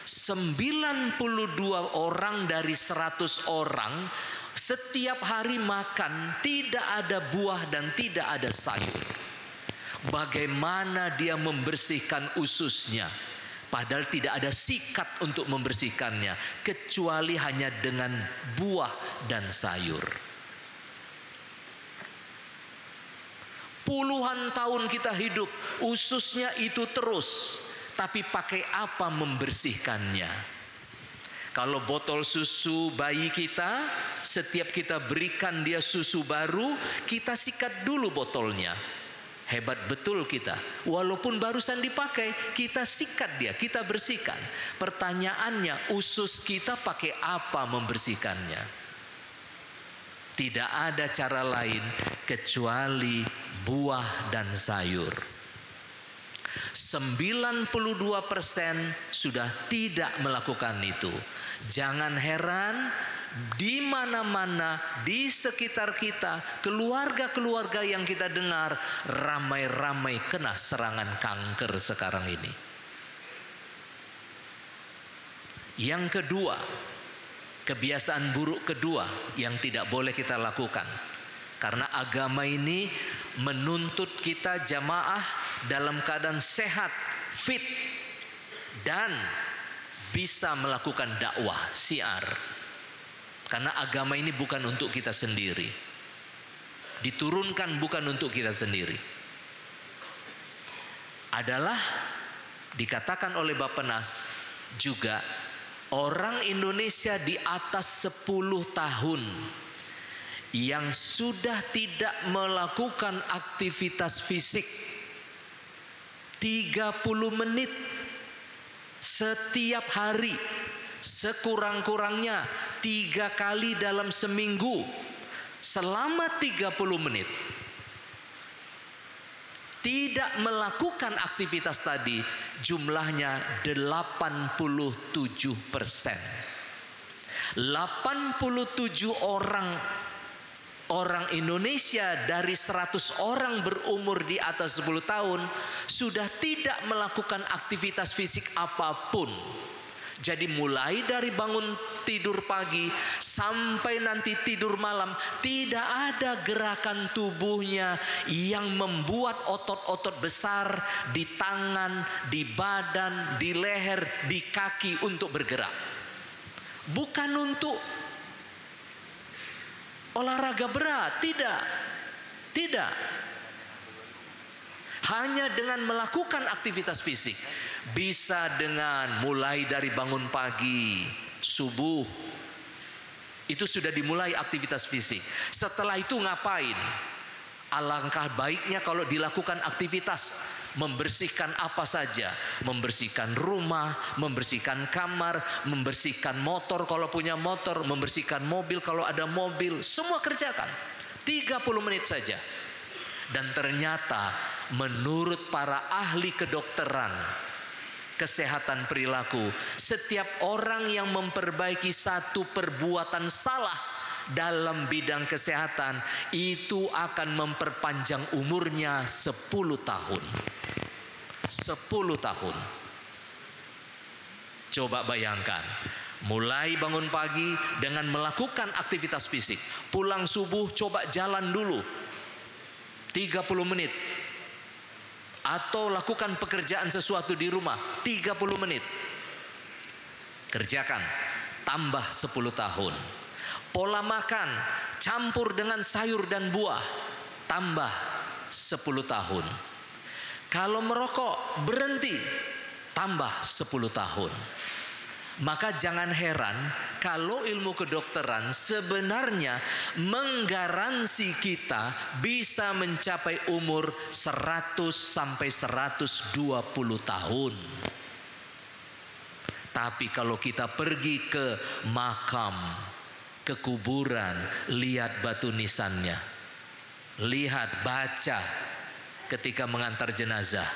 92 orang dari 100 orang setiap hari makan tidak ada buah dan tidak ada sayur. Bagaimana dia membersihkan ususnya? Padahal tidak ada sikat untuk membersihkannya kecuali hanya dengan buah dan sayur. Puluhan tahun kita hidup, ususnya itu terus. Tapi pakai apa membersihkannya? Kalau botol susu bayi kita, setiap kita berikan dia susu baru, kita sikat dulu botolnya. Hebat betul kita. Walaupun barusan dipakai, kita sikat dia, kita bersihkan. Pertanyaannya, usus kita pakai apa membersihkannya? Tidak ada cara lain kecuali buah dan sayur. 92% sudah tidak melakukan itu. Jangan heran, di mana-mana di sekitar kita, keluarga-keluarga yang kita dengar ramai-ramai kena serangan kanker sekarang ini. Yang kedua, kebiasaan buruk kedua yang tidak boleh kita lakukan. Karena agama ini menuntut kita jamaah dalam keadaan sehat, fit, dan bisa melakukan dakwah, syiar. Karena agama ini bukan untuk kita sendiri. Diturunkan bukan untuk kita sendiri. Adalah dikatakan oleh Bappenas juga orang Indonesia di atas 10 tahun yang sudah tidak melakukan aktivitas fisik 30 menit setiap hari, sekurang-kurangnya 3 kali dalam seminggu, selama 30 menit tidak melakukan aktivitas tadi, jumlahnya 87%. 87 orang Indonesia dari 100 orang berumur di atas 10 tahun sudah tidak melakukan aktivitas fisik apapun. Jadi mulai dari bangun tidur pagi sampai nanti tidur malam, tidak ada gerakan tubuhnya yang membuat otot-otot besar di tangan, di badan, di leher, di kaki untuk bergerak. Bukan untuk olahraga berat, tidak. Hanya dengan melakukan aktivitas fisik. Bisa dengan mulai dari bangun pagi, subuh, itu sudah dimulai aktivitas fisik. Setelah itu ngapain? Alangkah baiknya kalau dilakukan aktivitas, membersihkan apa saja, membersihkan rumah, membersihkan kamar, membersihkan motor kalau punya motor, membersihkan mobil kalau ada mobil, semua kerjakan 30 menit saja. Dan ternyata menurut para ahli kedokteran, kesehatan perilaku, setiap orang yang memperbaiki satu perbuatan salah dalam bidang kesehatan itu akan memperpanjang umurnya 10 tahun. 10 tahun. Coba bayangkan, mulai bangun pagi dengan melakukan aktivitas fisik, pulang subuh coba jalan dulu 30 menit. Atau lakukan pekerjaan sesuatu di rumah 30 menit. Kerjakan, tambah 10 tahun. Pola makan campur dengan sayur dan buah, tambah 10 tahun. Kalau merokok berhenti, tambah 10 tahun. Maka jangan heran kalau ilmu kedokteran sebenarnya menggaransi kita bisa mencapai umur 100 sampai 120 tahun. Tapi kalau kita pergi ke makam, ke kuburan, lihat batu nisannya, lihat, baca ketika mengantar jenazah,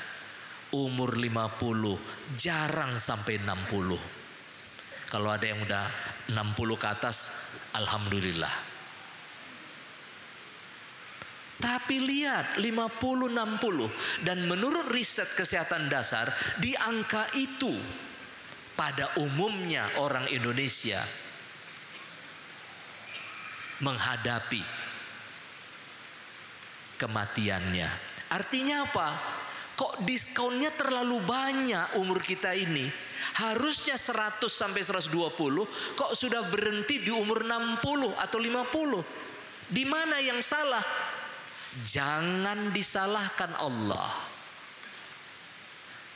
umur 50 jarang sampai 60. Kalau ada yang udah 60 ke atas, alhamdulillah. Tapi lihat 50-60, dan menurut riset kesehatan dasar di angka itu pada umumnya orang Indonesia menghadapi kematiannya. Artinya apa? kok diskonnya terlalu banyak umur kita ini. Harusnya 100 sampai 120, kok sudah berhenti di umur 60 atau 50. Di mana yang salah? Jangan disalahkan Allah.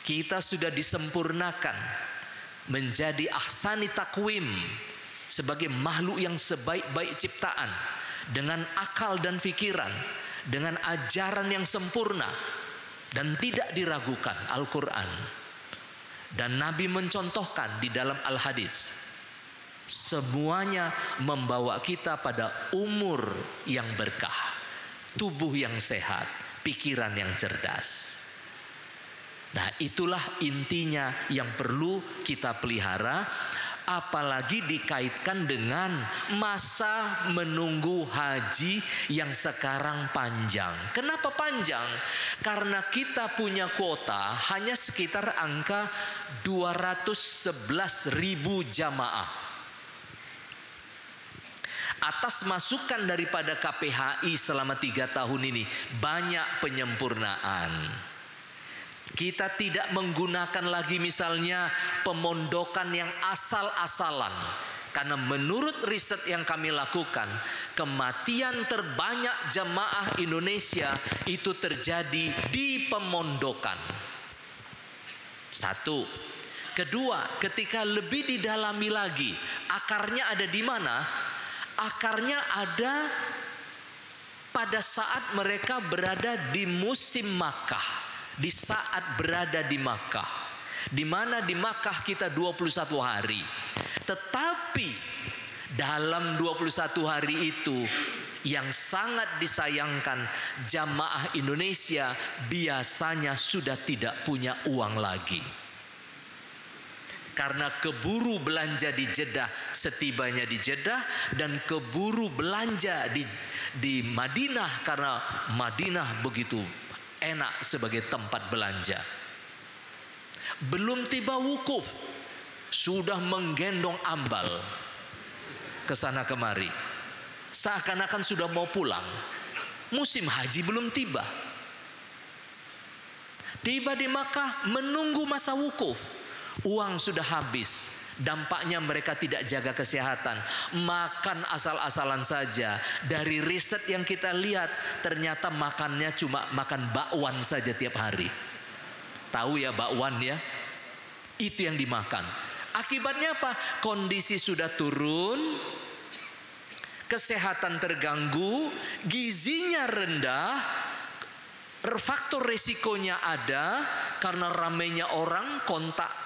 Kita sudah disempurnakan menjadi ahsani takwim, sebagai makhluk yang sebaik-baik ciptaan, dengan akal dan pikiran, dengan ajaran yang sempurna dan tidak diragukan, Al-Quran. Dan Nabi mencontohkan di dalam Al-Hadis, semuanya membawa kita pada umur yang berkah, tubuh yang sehat, pikiran yang cerdas. Nah, itulah intinya yang perlu kita pelihara, apalagi dikaitkan dengan masa menunggu haji yang sekarang panjang. Kenapa panjang? Karena kita punya kuota hanya sekitar angka 211.000 jamaah. Atas masukan daripada KPHI selama 3 tahun ini, banyak penyempurnaan. Kita tidak menggunakan lagi misalnya pemondokan yang asal-asalan. Karena menurut riset yang kami lakukan, kematian terbanyak jamaah Indonesia itu terjadi di pemondokan. Satu. Kedua, ketika lebih didalami lagi, akarnya ada di mana? Akarnya ada pada saat mereka berada di musim Makkah. Di saat berada di Makkah, di mana di Makkah kita 21 hari. Tetapi dalam 21 hari itu yang sangat disayangkan, jamaah Indonesia biasanya sudah tidak punya uang lagi. Karena keburu belanja di Jeddah setibanya di Jeddah, dan keburu belanja di Madinah karena Madinah begitu enak sebagai tempat belanja. Belum tiba wukuf, sudah menggendong ambal ke sana kemari. Seakan-akan sudah mau pulang. Musim haji belum tiba. Tiba di Makkah menunggu masa wukuf. Uang sudah habis. Dampaknya mereka tidak jaga kesehatan, makan asal-asalan saja. Dari riset yang kita lihat, ternyata makannya cuma makan bakwan saja tiap hari. Tahu ya bakwan ya? Itu yang dimakan. Akibatnya apa? Kondisi sudah turun, kesehatan terganggu, gizinya rendah, faktor resikonya ada karena ramainya orang, kontak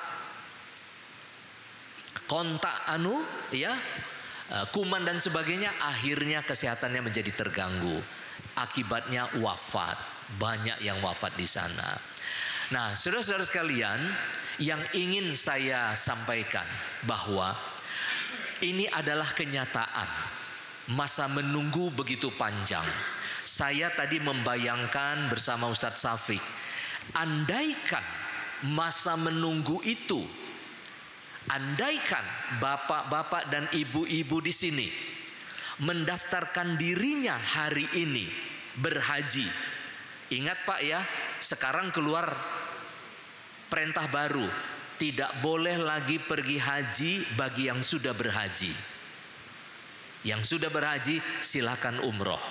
kuman dan sebagainya, akhirnya kesehatannya menjadi terganggu. Akibatnya wafat. Banyak yang wafat di sana. Nah, saudara-saudara sekalian, yang ingin saya sampaikan bahwa ini adalah kenyataan. Masa menunggu begitu panjang. Saya tadi membayangkan bersama Ustadz Syafiq, andaikan masa menunggu itu, andaikan bapak-bapak dan ibu-ibu di sini mendaftarkan dirinya hari ini berhaji. Ingat Pak ya, sekarang keluar perintah baru, tidak boleh lagi pergi haji bagi yang sudah berhaji. Yang sudah berhaji silakan umroh.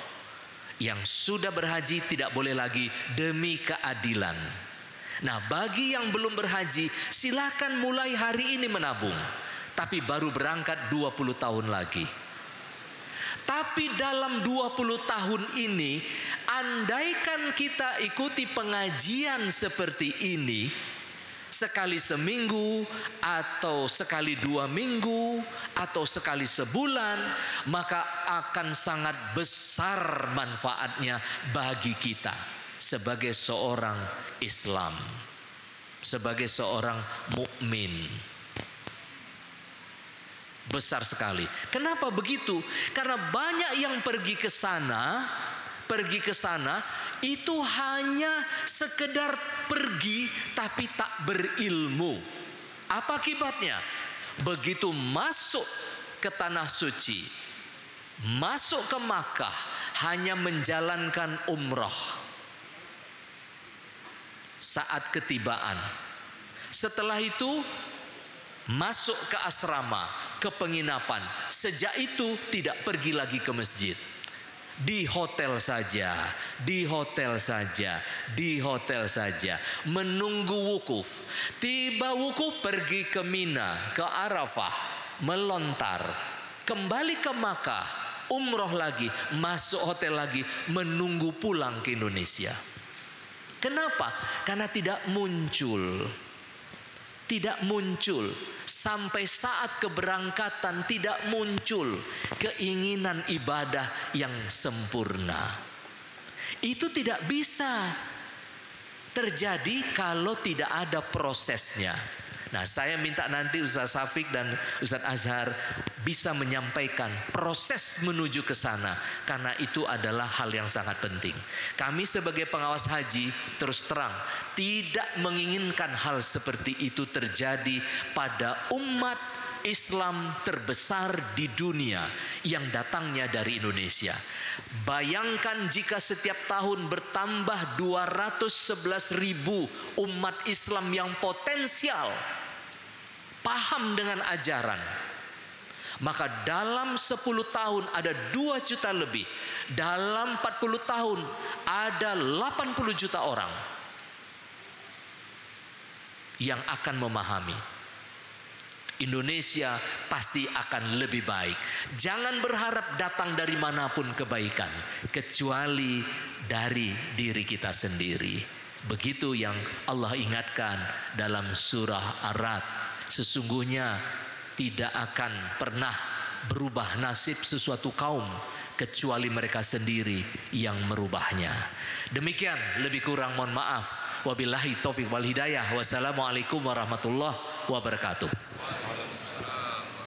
Yang sudah berhaji tidak boleh lagi demi keadilan. Nah, bagi yang belum berhaji, silakan mulai hari ini menabung. Tapi baru berangkat 20 tahun lagi. Tapi dalam 20 tahun ini, andaikan kita ikuti pengajian seperti ini, sekali seminggu, atau sekali 2 minggu, atau sekali sebulan, maka akan sangat besar manfaatnya bagi kita sebagai seorang Islam, sebagai seorang mukmin. Besar sekali. Kenapa begitu? Karena banyak yang pergi ke sana itu hanya sekedar pergi tapi tak berilmu. Apa akibatnya? Begitu masuk ke tanah suci, masuk ke Makkah, hanya menjalankan umrah. saat ketibaan. Setelah itu masuk ke asrama, ke penginapan. Sejak itu tidak pergi lagi ke masjid. Di hotel saja, di hotel saja, di hotel saja, menunggu wukuf. Tiba wukuf, pergi ke Mina, ke Arafah, melontar, kembali ke Makkah, umroh lagi, masuk hotel lagi, menunggu pulang ke Indonesia. Kenapa? Karena tidak muncul. Tidak muncul sampai saat keberangkatan, tidak muncul keinginan ibadah yang sempurna. Itu tidak bisa terjadi kalau tidak ada prosesnya. Nah, saya minta nanti Ustaz Syafiq dan Ustaz Azhar bisa menyampaikan proses menuju ke sana, karena itu adalah hal yang sangat penting. Kami sebagai pengawas haji terus terang tidak menginginkan hal seperti itu terjadi pada umat Islam terbesar di dunia yang datangnya dari Indonesia. Bayangkan jika setiap tahun bertambah 211.000 umat Islam yang potensial paham dengan ajaran, maka dalam 10 tahun ada 2 juta lebih. Dalam 40 tahun ada 80 juta orang yang akan memahami. Indonesia pasti akan lebih baik. Jangan berharap datang dari manapun kebaikan, kecuali dari diri kita sendiri. Begitu yang Allah ingatkan dalam surah Ar-Ra'd. Sesungguhnya tidak akan pernah berubah nasib sesuatu kaum kecuali mereka sendiri yang merubahnya. Demikian, lebih kurang mohon maaf. Wabillahi taufiq wal hidayah. Wassalamualaikum warahmatullahi wabarakatuh.